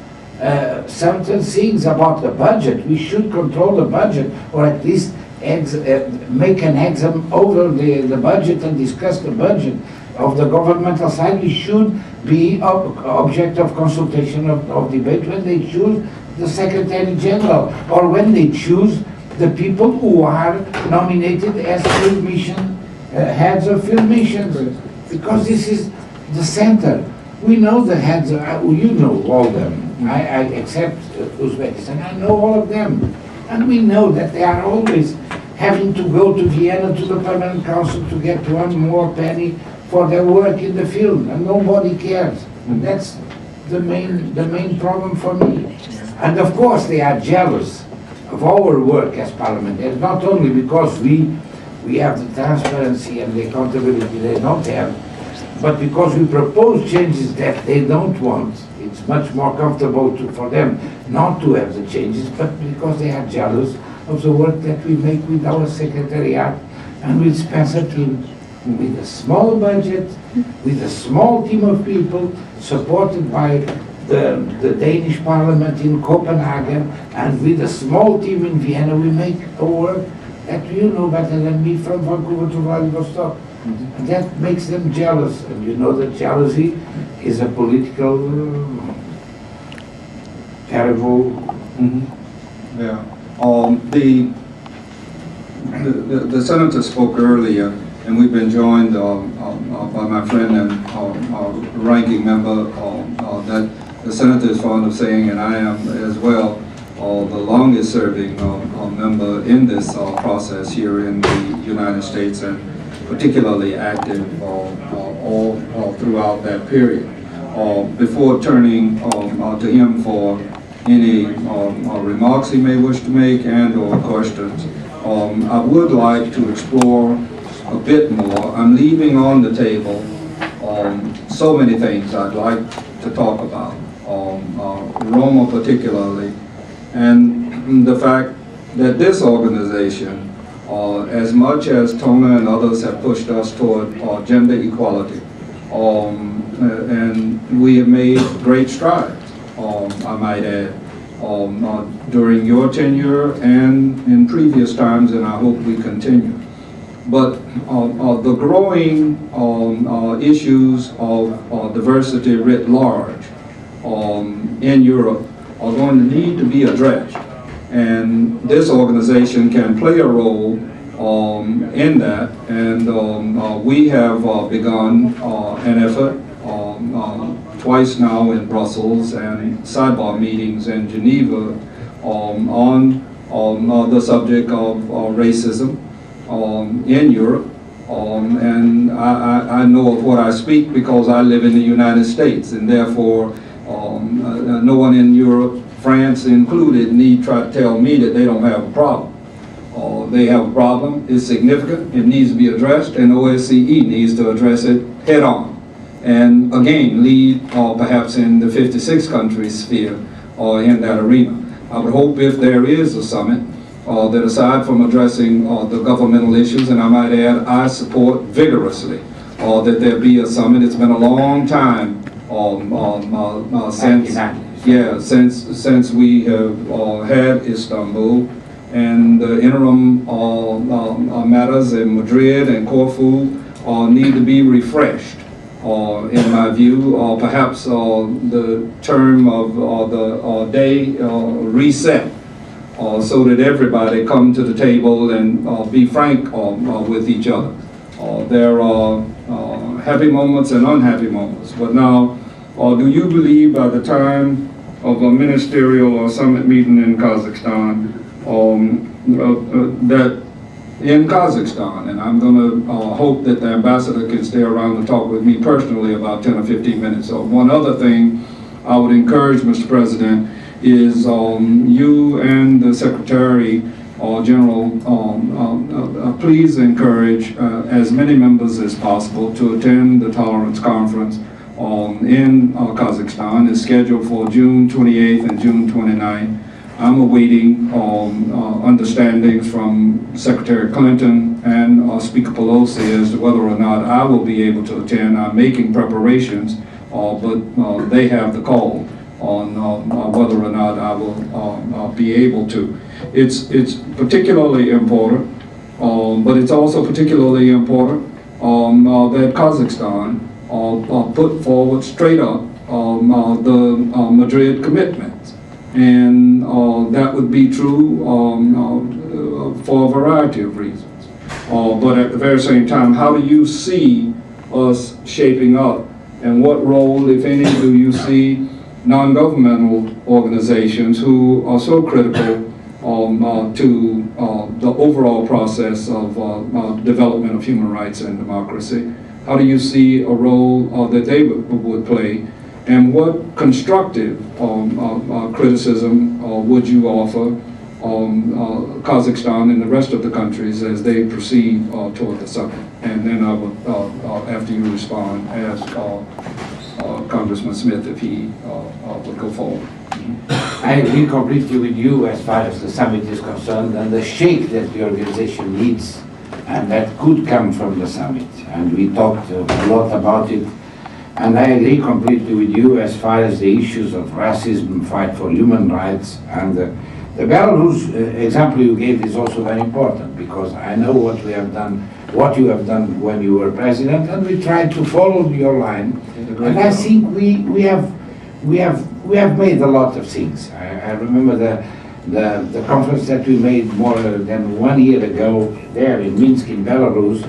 certain things about the budget. We should control the budget, or at least make an exam over the budget and discuss the budget of the governmental side. We should be object of consultation, of debate when they choose the Secretary General, or when they choose the people who are nominated as field mission, heads of field missions. Because this is the center. We know the heads, you know all of them. I accept Uzbekistan, I know all of them. And we know that they are always having to go to Vienna to the Permanent Council to get one more penny for their work in the field, and nobody cares. And that's the main problem for me. And of course they are jealous of our work as parliamentarians, not only because we have the transparency and the accountability they don't have, but because we propose changes that they don't want. It's much more comfortable for them not to have the changes, but because they are jealous of the work that we make with our secretariat and with Spencer team, with a small budget, with a small team of people, supported by the Danish Parliament in Copenhagen, and with a small team in Vienna, we make a work that you know better than me, from Vancouver to Vladivostok. And that makes them jealous. And you know that jealousy is a political, terrible... Yeah. The senator spoke earlier, and we've been joined by my friend and ranking member, that the senator is fond of saying, and I am as well, the longest serving member in this process here in the United States, and particularly active all throughout that period. Before turning to him for any remarks he may wish to make and/or questions, I would like to explore a bit more. I'm leaving on the table so many things I'd like to talk about, Roma particularly, and the fact that this organization, as much as Tona and others have pushed us toward gender equality, and we have made great strides, I might add, during your tenure and in previous times, and I hope we continue. But the growing issues of diversity writ large in Europe are going to need to be addressed. And this organization can play a role in that. And we have begun an effort twice now in Brussels and sidebar meetings in Geneva on the subject of racism in Europe. And I know of what I speak because I live in the United States, and therefore no one in Europe, France included, need try to tell me that they don't have a problem. They have a problem, it's significant, it needs to be addressed, and OSCE needs to address it head on. And again, lead perhaps in the 56 country sphere or in that arena. I would hope if there is a summit that aside from addressing the governmental issues, and I might add, I support vigorously that there be a summit. It's been a long time since Yeah, since we have had Istanbul, and the interim matters in Madrid and Corfu need to be refreshed, in my view. Perhaps the term of the day reset, so that everybody come to the table and be frank with each other. There are happy moments and unhappy moments, but now, do you believe by the time of a ministerial or summit meeting in Kazakhstan, that in Kazakhstan, and I'm going to hope that the ambassador can stay around to talk with me personally about 10 or 15 minutes. So one other thing I would encourage, Mr. President, is you and the Secretary General, please encourage as many members as possible to attend the Tolerance Conference in Kazakhstan. It's scheduled for June 28th and June 29th. I'm awaiting understandings from Secretary Clinton and Speaker Pelosi as to whether or not I will be able to attend. I'm making preparations, but they have the call on whether or not I will be able to. It's particularly important, but it's also particularly important that Kazakhstan put forward straight up the Madrid commitments. And that would be true for a variety of reasons. But at the very same time, how do you see us shaping up? And what role, if any, do you see non-governmental organizations who are so critical to the overall process of development of human rights and democracy? How do you see a role that they would play? And what constructive criticism would you offer Kazakhstan and the rest of the countries as they proceed toward the summit? And then I would, after you respond, ask Congressman Smith if he would go forward. I agree completely with you as far as the summit is concerned and the shake that the organization needs, and that could come from the summit. And we talked a lot about it. And I agree completely with you as far as the issues of racism, fight for human rights, and the Belarus example you gave is also very important, because I know what we have done, what you have done when you were president, and we tried to follow your line. And I think we have made a lot of things. I remember the conference that we made more than 1 year ago there in Minsk in Belarus,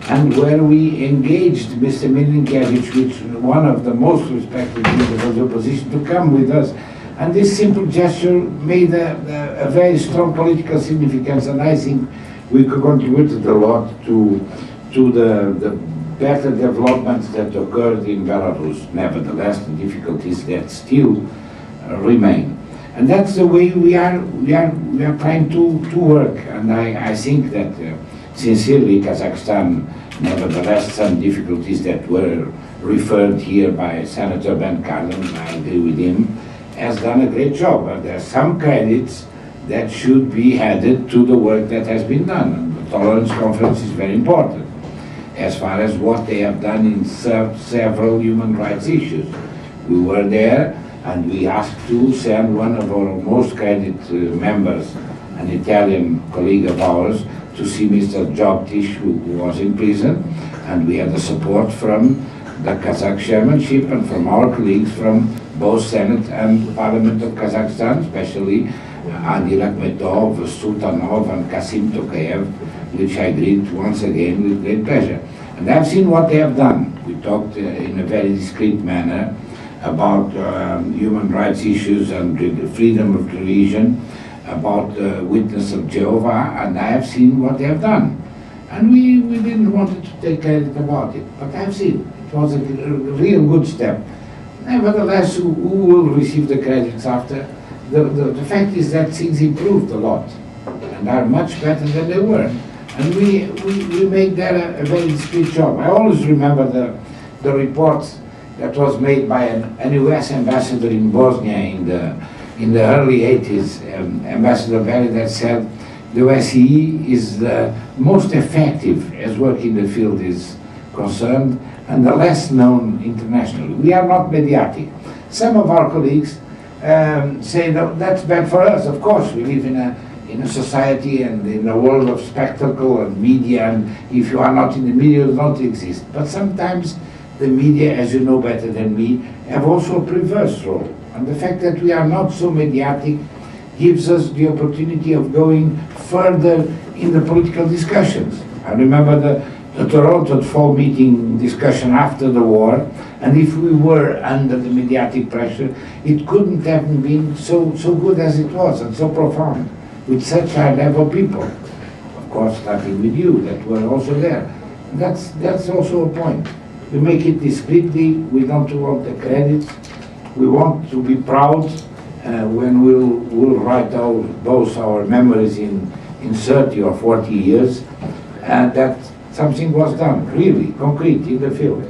and where we engaged Mr. Milinkevich, which is one of the most respected leaders of the opposition, to come with us. And this simple gesture made a very strong political significance, and I think we contributed a lot to the better developments that occurred in Belarus. Nevertheless, the difficulties that still remain. And that's the way we are trying to work. And I think that sincerely, Kazakhstan, nevertheless, some difficulties that were referred here by Senator Ben Cardin, I agree with him, has done a great job. But there are some credits that should be added to the work that has been done. And the Tolerance Conference is very important as far as what they have done in several human rights issues. We were there, and we asked to send one of our most credited members, an Italian colleague of ours, to see Mr. Jobtish, who was in prison, and we had the support from the Kazakh chairmanship and from our colleagues from both Senate and Parliament of Kazakhstan, especially Adil Akhmetov, Sultanov, and Kasim Tokayev, which I greet once again with great pleasure. And I've seen what they have done. We talked in a very discreet manner about human rights issues and freedom of religion, about Witness of Jehovah, and I have seen what they have done. And we didn't want to take credit about it, but I've seen it was a real good step. Nevertheless, who will receive the credits after? The fact is that things improved a lot and are much better than they were. And we made that a very discreet job. I always remember the report that was made by an US ambassador in Bosnia in the early 80s, Ambassador Berry, that said the OSCE is the most effective as work in the field is concerned and the less known internationally. We are not mediatic. Some of our colleagues say that that's bad for us. Of course, we live in a society and in a world of spectacle and media, and if you are not in the media, you don't exist. But sometimes the media, as you know better than me, have also a perverse role. And the fact that we are not so mediatic gives us the opportunity of going further in the political discussions. I remember the Toronto fall meeting discussion after the war, and if we were under the mediatic pressure, it couldn't have been so good as it was and so profound, with such high-level people. Of course, starting with you, that were also there. That's also a point. We make it discreetly, we don't want the credits, we want to be proud when we'll write both our memories in 30 or 40 years, and that something was done, really, concrete, in the field.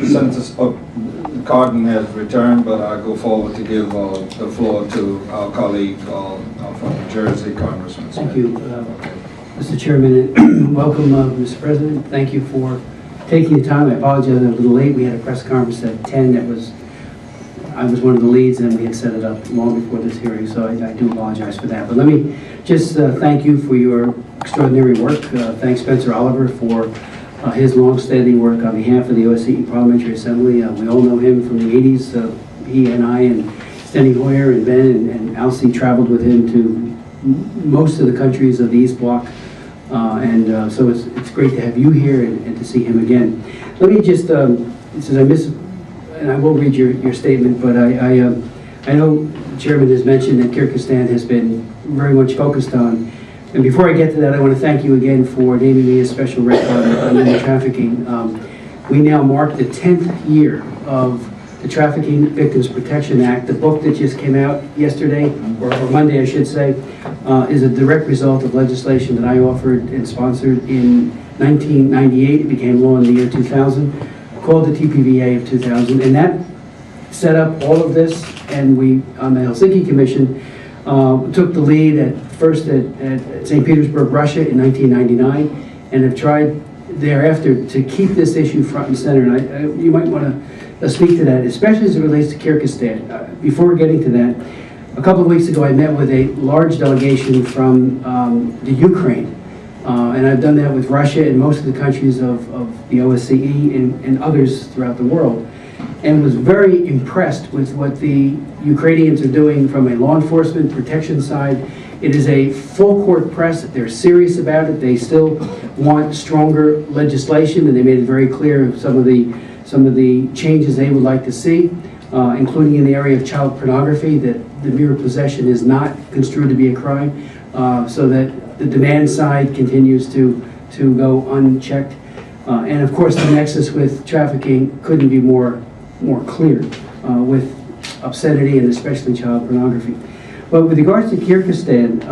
Senator Cardin has returned, but I go forward to give the floor to our colleague from New Jersey, Congressman Smith. Thank you, Mr. Chairman, and welcome, Mr. President. Thank you for taking the time. I apologize, I'm a little late. We had a press conference at 10 I was one of the leads, and we had set it up long before this hearing, so I do apologize for that. But let me just thank you for your extraordinary work. Thanks Spencer Oliver for his long-standing work on behalf of the OSCE Parliamentary Assembly. We all know him from the 80s. He and I and Steny Hoyer and Ben and Alcee traveled with him to most of the countries of the East Bloc. So it's great to have you here and to see him again. Let me just, since I miss, and I will read your statement, but I know the Chairman has mentioned that Kyrgyzstan has been very much focused on. And before I get to that, I want to thank you again for naming me a special rep on human trafficking. We now mark the 10th year of the Trafficking Victims Protection Act. The book that just came out yesterday, or Monday I should say, is a direct result of legislation that I offered and sponsored in 1998. It became law in the year 2000, called the TPVA of 2000. And that set up all of this, and we, on the Helsinki Commission, took the lead at St. Petersburg, Russia in 1999, and have tried thereafter to keep this issue front and center. And you might want to speak to that, especially as it relates to Kyrgyzstan. Before getting to that, a couple of weeks ago I met with a large delegation from the Ukraine, and I've done that with Russia and most of the countries of the OSCE and others throughout the world, and was very impressed with what the Ukrainians are doing from a law enforcement protection side. It is a full court press. They're serious about it. They still want stronger legislation, and they made it very clear some of the changes they would like to see, including in the area of child pornography, that the mere possession is not construed to be a crime, so that the demand side continues to go unchecked. And of course, the nexus with trafficking couldn't be more clear with obscenity and especially child pornography. But with regards to Kyrgyzstan,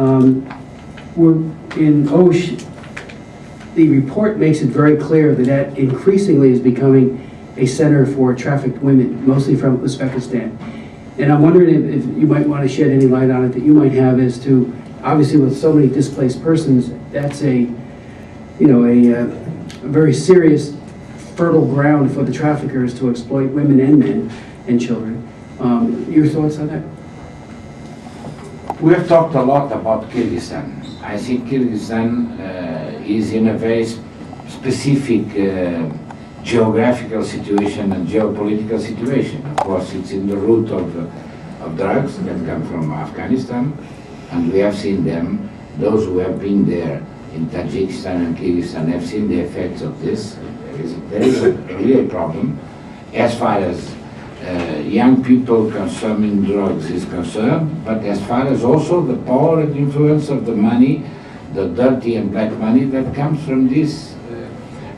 we're in OSH, the report makes it very clear that increasingly is becoming a center for trafficked women, mostly from Uzbekistan. And I'm wondering if you might want to shed any light on it that you might have as to, obviously with so many displaced persons, that's a very serious fertile ground for the traffickers to exploit women and men and children. Your thoughts on that? We have talked a lot about Kyrgyzstan. I think Kyrgyzstan is in a very specific geographical situation and geopolitical situation. Of course, it's in the route of drugs that come from Afghanistan, and we have seen them. Those who have been there in Tajikistan and Kyrgyzstan have seen the effects of this. There is a real problem as far as young people consuming drugs is concerned, but as far as also the power and influence of the money, the dirty and black money that comes from this.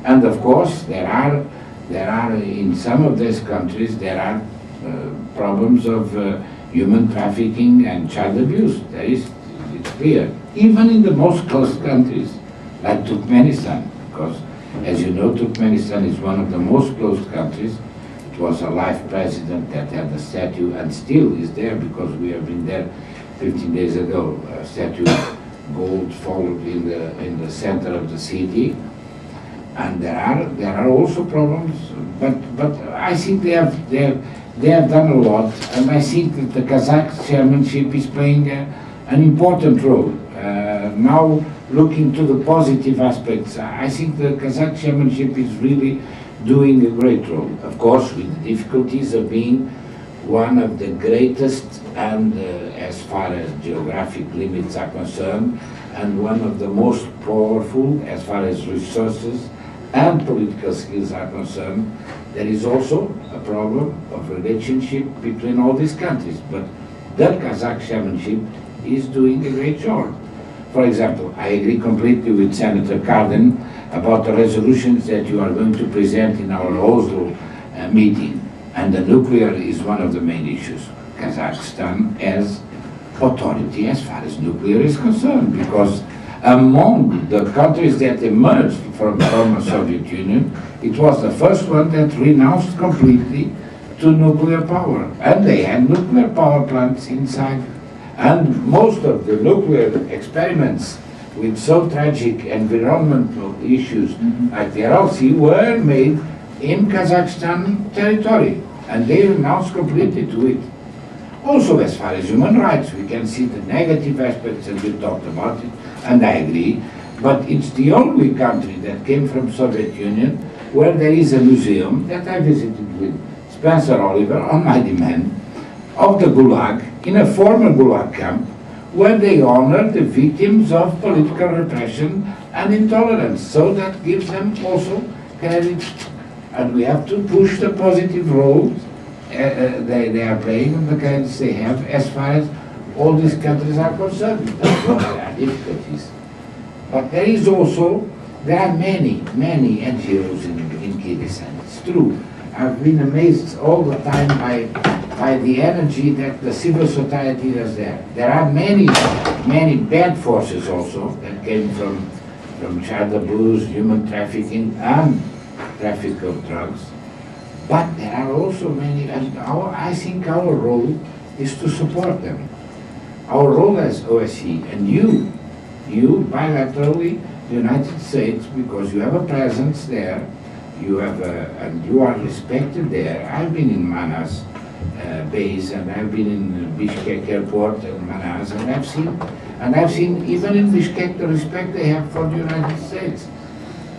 And of course, there are in some of these countries, there are problems of human trafficking and child abuse. It's clear. Even in the most closed countries, like Turkmenistan, because as you know, Turkmenistan is one of the most closed countries. It was a life president that had a statue and still is there because we have been there 15 days ago. A statue of gold followed in the center of the city. And there are also problems, but I think they have done a lot, and I think that the Kazakh chairmanship is playing an important role. Now, looking to the positive aspects, I think the Kazakh chairmanship is really doing a great role. Of course, with the difficulties of being one of the greatest, and as far as geographic limits are concerned, and one of the most powerful as far as resources and political skills are concerned. There is also a problem of relationship between all these countries, but the Kazakh chairmanship is doing a great job. For example, I agree completely with Senator Cardin about the resolutions that you are going to present in our Oslo meeting, and the nuclear is one of the main issues. Kazakhstan has authority as far as nuclear is concerned, because among the countries that emerged from the former Soviet Union, it was the first one that renounced completely to nuclear power. And they had nuclear power plants inside. And most of the nuclear experiments with so tragic environmental issues like the RLC were made in Kazakhstan territory. And they renounced completely to it. Also, as far as human rights, we can see the negative aspects, and we talked about it, and I agree, but it's the only country that came from Soviet Union where there is a museum that I visited with Spencer Oliver on my demand of the Gulag, in a former Gulag camp, where they honor the victims of political repression and intolerance. So that gives them also credit, and we have to push the positive role they are playing and the credits they have as far as all these countries are concerned. Of course, there are difficulties. But there are many NGOs in Kyrgyzstan. It's true. I've been amazed all the time by the energy that the civil society has there. There are many bad forces also that came from child abuse, human trafficking, and traffic of drugs. But there are also many, and I think our role is to support them. Our role as OSCE, and you bilaterally, the United States, because you have a presence there, and you are respected there. I've been in Manas base, and I've been in Bishkek airport and Manas, and I've seen even in Bishkek the respect they have for the United States.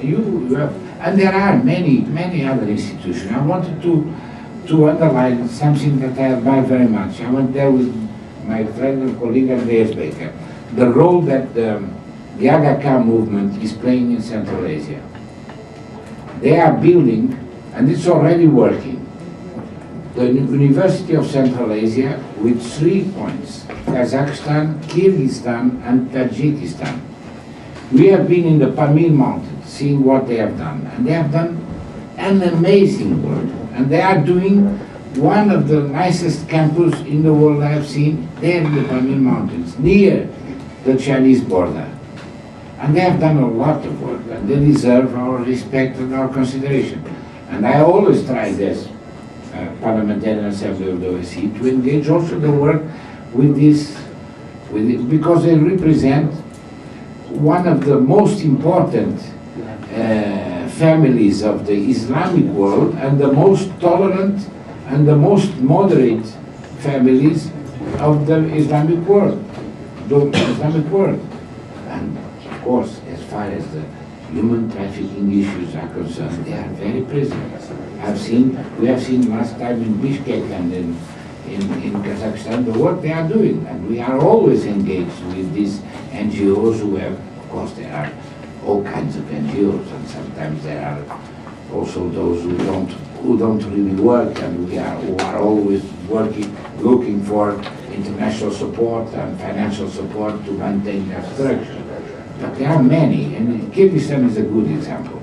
You have, and there are many other institutions. I wanted to underline something that I admire very much. I went there with my friend and colleague Andreas Baker. The role that the Aga Khan movement is playing in Central Asia. They are building, and it's already working, the University of Central Asia with 3 points: Kazakhstan, Kyrgyzstan, and Tajikistan. We have been in the Pamir Mountains, seeing what they have done, and they have done an amazing work, and they are doing one of the nicest campus in the world I have seen there in the Pamir Mountains, near the Chinese border. And they have done a lot of work, and they deserve our respect and our consideration. And I always try this Parliamentarian Assembly of the OSCE to engage also the work with this, because they represent one of the most important families of the Islamic world, and the most tolerant and the most moderate families of the Islamic world. And of course, as far as the human trafficking issues are concerned, they are very present. We have seen last time in Bishkek and in Kazakhstan the work they are doing, and we are always engaged with these NGOs who have, of course, there are all kinds of NGOs, and sometimes there are also those who don't really work, and who are always looking for international support and financial support to maintain their structure. But there are many, and Kyrgyzstan is a good example.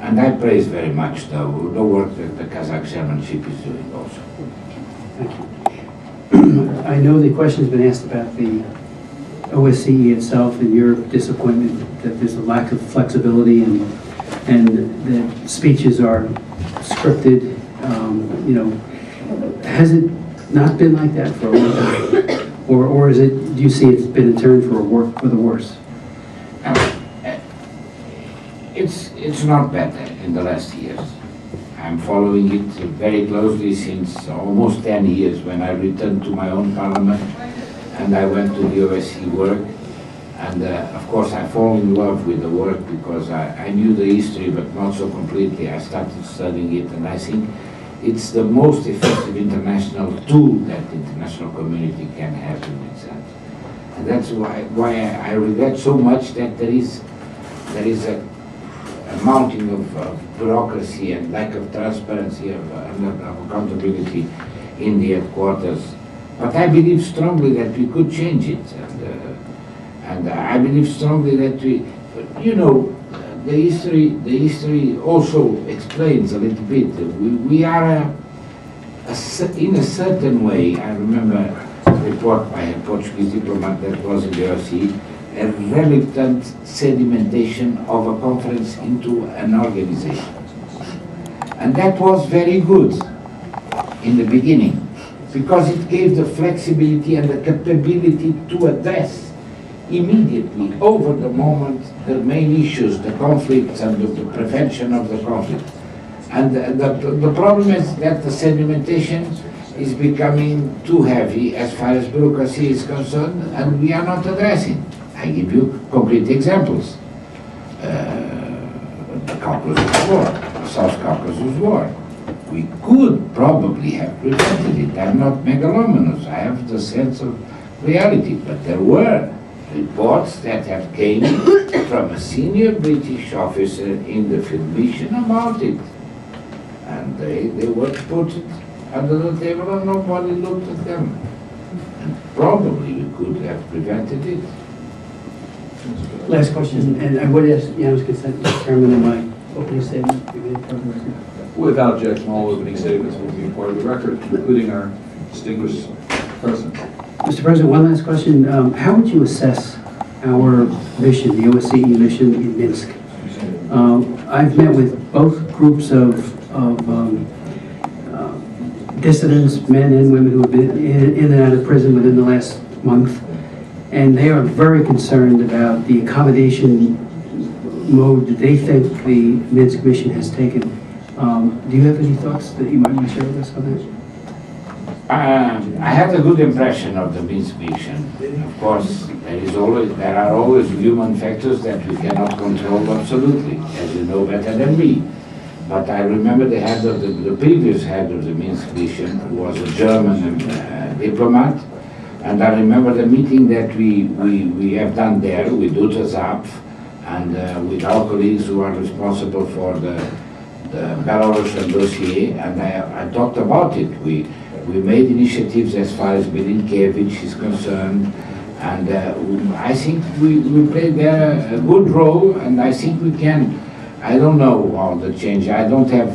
And I praise very much the work that the Kazakh chairmanship is doing also. Thank you. I know the question has been asked about the OSCE itself and your disappointment that there's a lack of flexibility and the speeches are scripted. Has it not been like that for a long time? Or is it, do you see it's been a turn for the worse? It's not better in the last years. I'm following it very closely since almost 10 years when I returned to my own parliament and I went to the OSCE work. And of course I fall in love with the work because I knew the history but not so completely. I started studying it and I think it's the most effective international tool that the international community can have in its hands. And that's why I regret so much that there is a mounting of bureaucracy and lack of transparency of accountability in the headquarters. But I believe strongly that we could change it. And I believe strongly that the history also explains a little bit. We are in a certain way, I remember a report by a Portuguese diplomat that was in the OSCE, a reluctant sedimentation of a conference into an organization. And that was very good in the beginning, because it gave the flexibility and the capability to address immediately, over the moment, the main issues, the conflicts and the prevention of the conflict. And the problem is that the sedimentation is becoming too heavy as far as bureaucracy is concerned, and we are not addressing. I give you concrete examples. The Caucasus War, the South Caucasus War. We could probably have prevented it. I'm not megalomanous. I have the sense of reality, but there were reports that have came from a senior British officer in the field mission about it. And they were put under the table and nobody looked at them. And probably we could have prevented it. Last question, and I would ask Jan's consent, Mr. Chairman, in my opening statement. to be part of the record. Without objection, all opening statements will be part of the record, including our distinguished president. Mr. President, one last question. How would you assess our mission, the OSCE mission in Minsk? I've met with both groups of dissidents, men and women who have been in and out of prison within the last month, and they are very concerned about the accommodation mode that they think the Minsk mission has taken. Do you have any thoughts that you might want to share with us on that? I had a good impression of the Minsk mission. Of course, there are always human factors that we cannot control absolutely, as you know better than me. But I remember the previous head of the Minsk mission, who was a German diplomat, and I remember the meeting that we have done there with Uta Zapf and with our colleagues who are responsible for the Belarusian dossier, and I talked about it. We made initiatives as far as Milinkevich is concerned, and I think we played there a good role, and I think we can. I don't know all the change. I don't have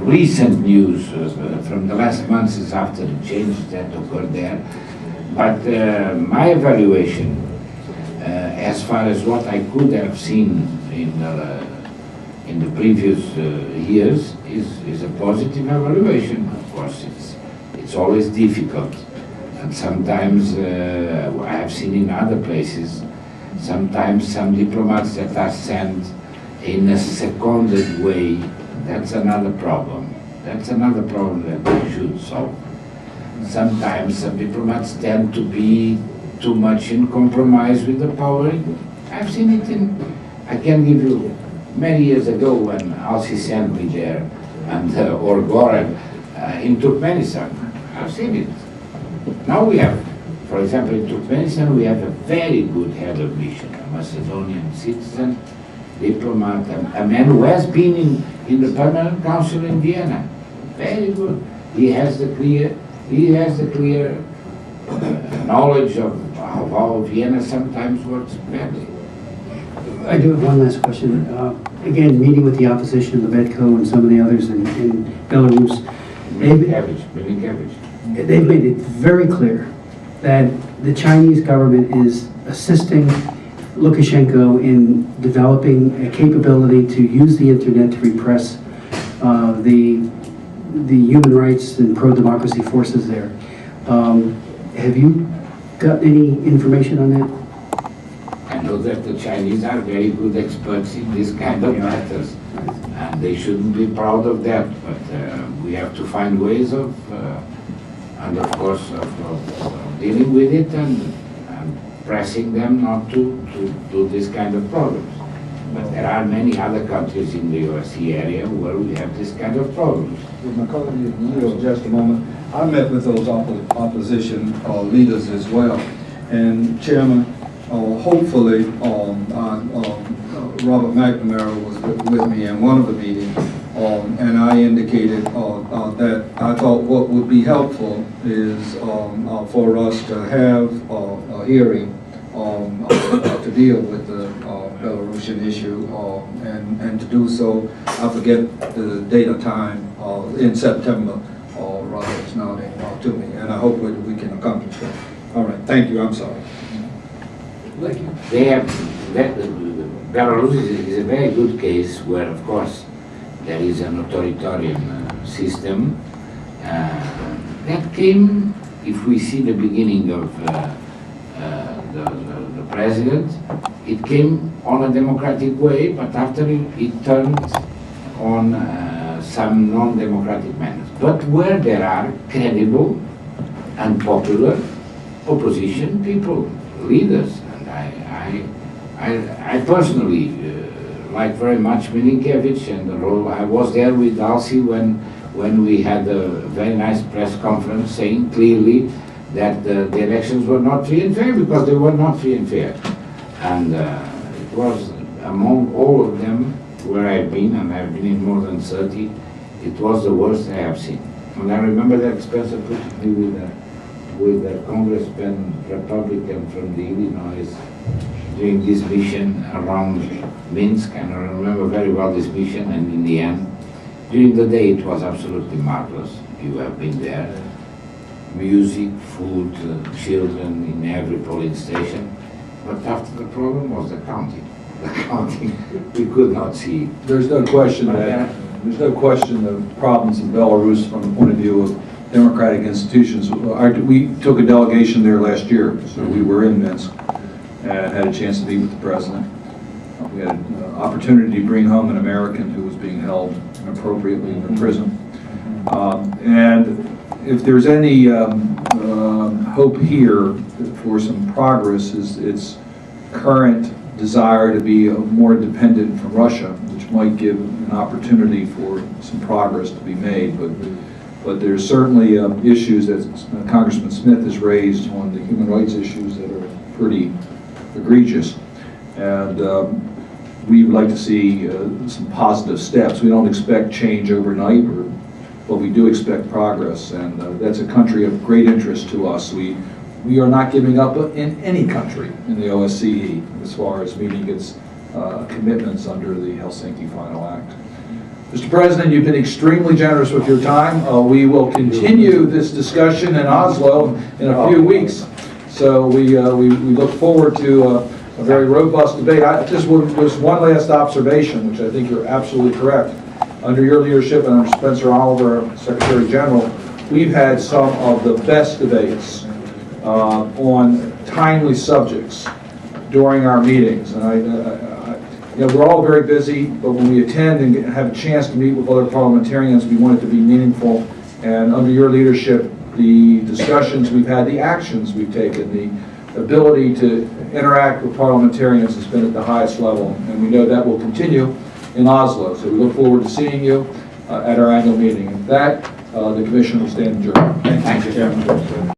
recent news from the last months after the changes that occurred there, but my evaluation, as far as what I could have seen in the previous years, is a positive evaluation. Of course, it's always difficult, and sometimes I have seen in other places, sometimes some diplomats that are sent in a seconded way. That's another problem. That's another problem that we should solve. Sometimes some diplomats tend to be too much in compromise with the power. I've seen it I can give you many years ago when Alsi sent me there, and or Goran in Turkmenistan. I've seen it. Now we have, for example, in Turkmenistan, we have a very good head of mission, a Macedonian citizen, diplomat, a man who has been in the Permanent Council in Vienna. Very good. He has the clear knowledge of how Vienna sometimes works badly. I do have one last question. Again, meeting with the opposition, the Vedco and some of the others in Belarus, Milinkevich. they've made it very clear that the Chinese government is assisting Lukashenko in developing a capability to use the internet to repress the human rights and pro-democracy forces there. Have you got any information on that? I know that the Chinese are very good experts in this kind of matters, and they shouldn't be proud of that, but we have to find ways of, and of course, of dealing with it and pressing them not to do this kind of problems. But there are many other countries in the OSCE area where we have this kind of problems. Just a moment. I met with those opposition leaders as well. And Chairman, hopefully, Robert McNamara was with me in one of the meetings, and I indicated that I thought what would be helpful is for us to have a hearing to deal with the Belarusian issue, and to do so, I forget the date or time, in September. Robert's nodding to me, and I hope we can accomplish that. All right, thank you, I'm sorry. Thank you. They have, Belarus is a very good case where, of course, there is an authoritarian system that came, if we see the beginning of the president, it came on a democratic way, but after it turned on some non-democratic manners. But where there are credible and popular opposition people, leaders, and I personally like very much Milinkevich and the role. I was there with Alcy when we had a very nice press conference saying clearly that the elections were not free and fair, because they were not free and fair. And it was among all of them where I've been, and I've been in more than 30, it was the worst I have seen. And I remember that Spencer put me with a congressman, Republican from the Illinois, doing this mission around Minsk, and I remember very well this mission, and in the end, during the day it was absolutely marvelous. You have been there. Music, food, children in every polling station. But after the problem was the counting. The counting, we could not see. There's no question that there's no question of problems in Belarus from the point of view of democratic institutions. We took a delegation there last year, so we were in Minsk and had a chance to meet with the president. We had an opportunity to bring home an American who was being held inappropriately in a prison. And if there's any hope here for some progress, is its current desire to be more independent from Russia, which might give an opportunity for some progress to be made. But there's certainly issues that Congressman Smith has raised on the human rights issues that are pretty egregious. And we would like to see some positive steps. We don't expect change overnight, but we do expect progress, and that's a country of great interest to us. We are not giving up in any country in the OSCE as far as meeting its commitments under the Helsinki Final Act. Mr. President, you've been extremely generous with your time. We will continue this discussion in Oslo in a few weeks. So we look forward to a very robust debate. Just one last observation, which I think you're absolutely correct. Under your leadership and under Spencer Oliver, Secretary General, we've had some of the best debates on timely subjects during our meetings. And we're all very busy, but when we attend and have a chance to meet with other parliamentarians, we want it to be meaningful. And under your leadership, the discussions we've had, the actions we've taken, the ability to interact with parliamentarians has been at the highest level. And we know that will continue in Oslo. So we look forward to seeing you at our annual meeting. And with that, the Commission will stand adjourned. Thank you, Chairman.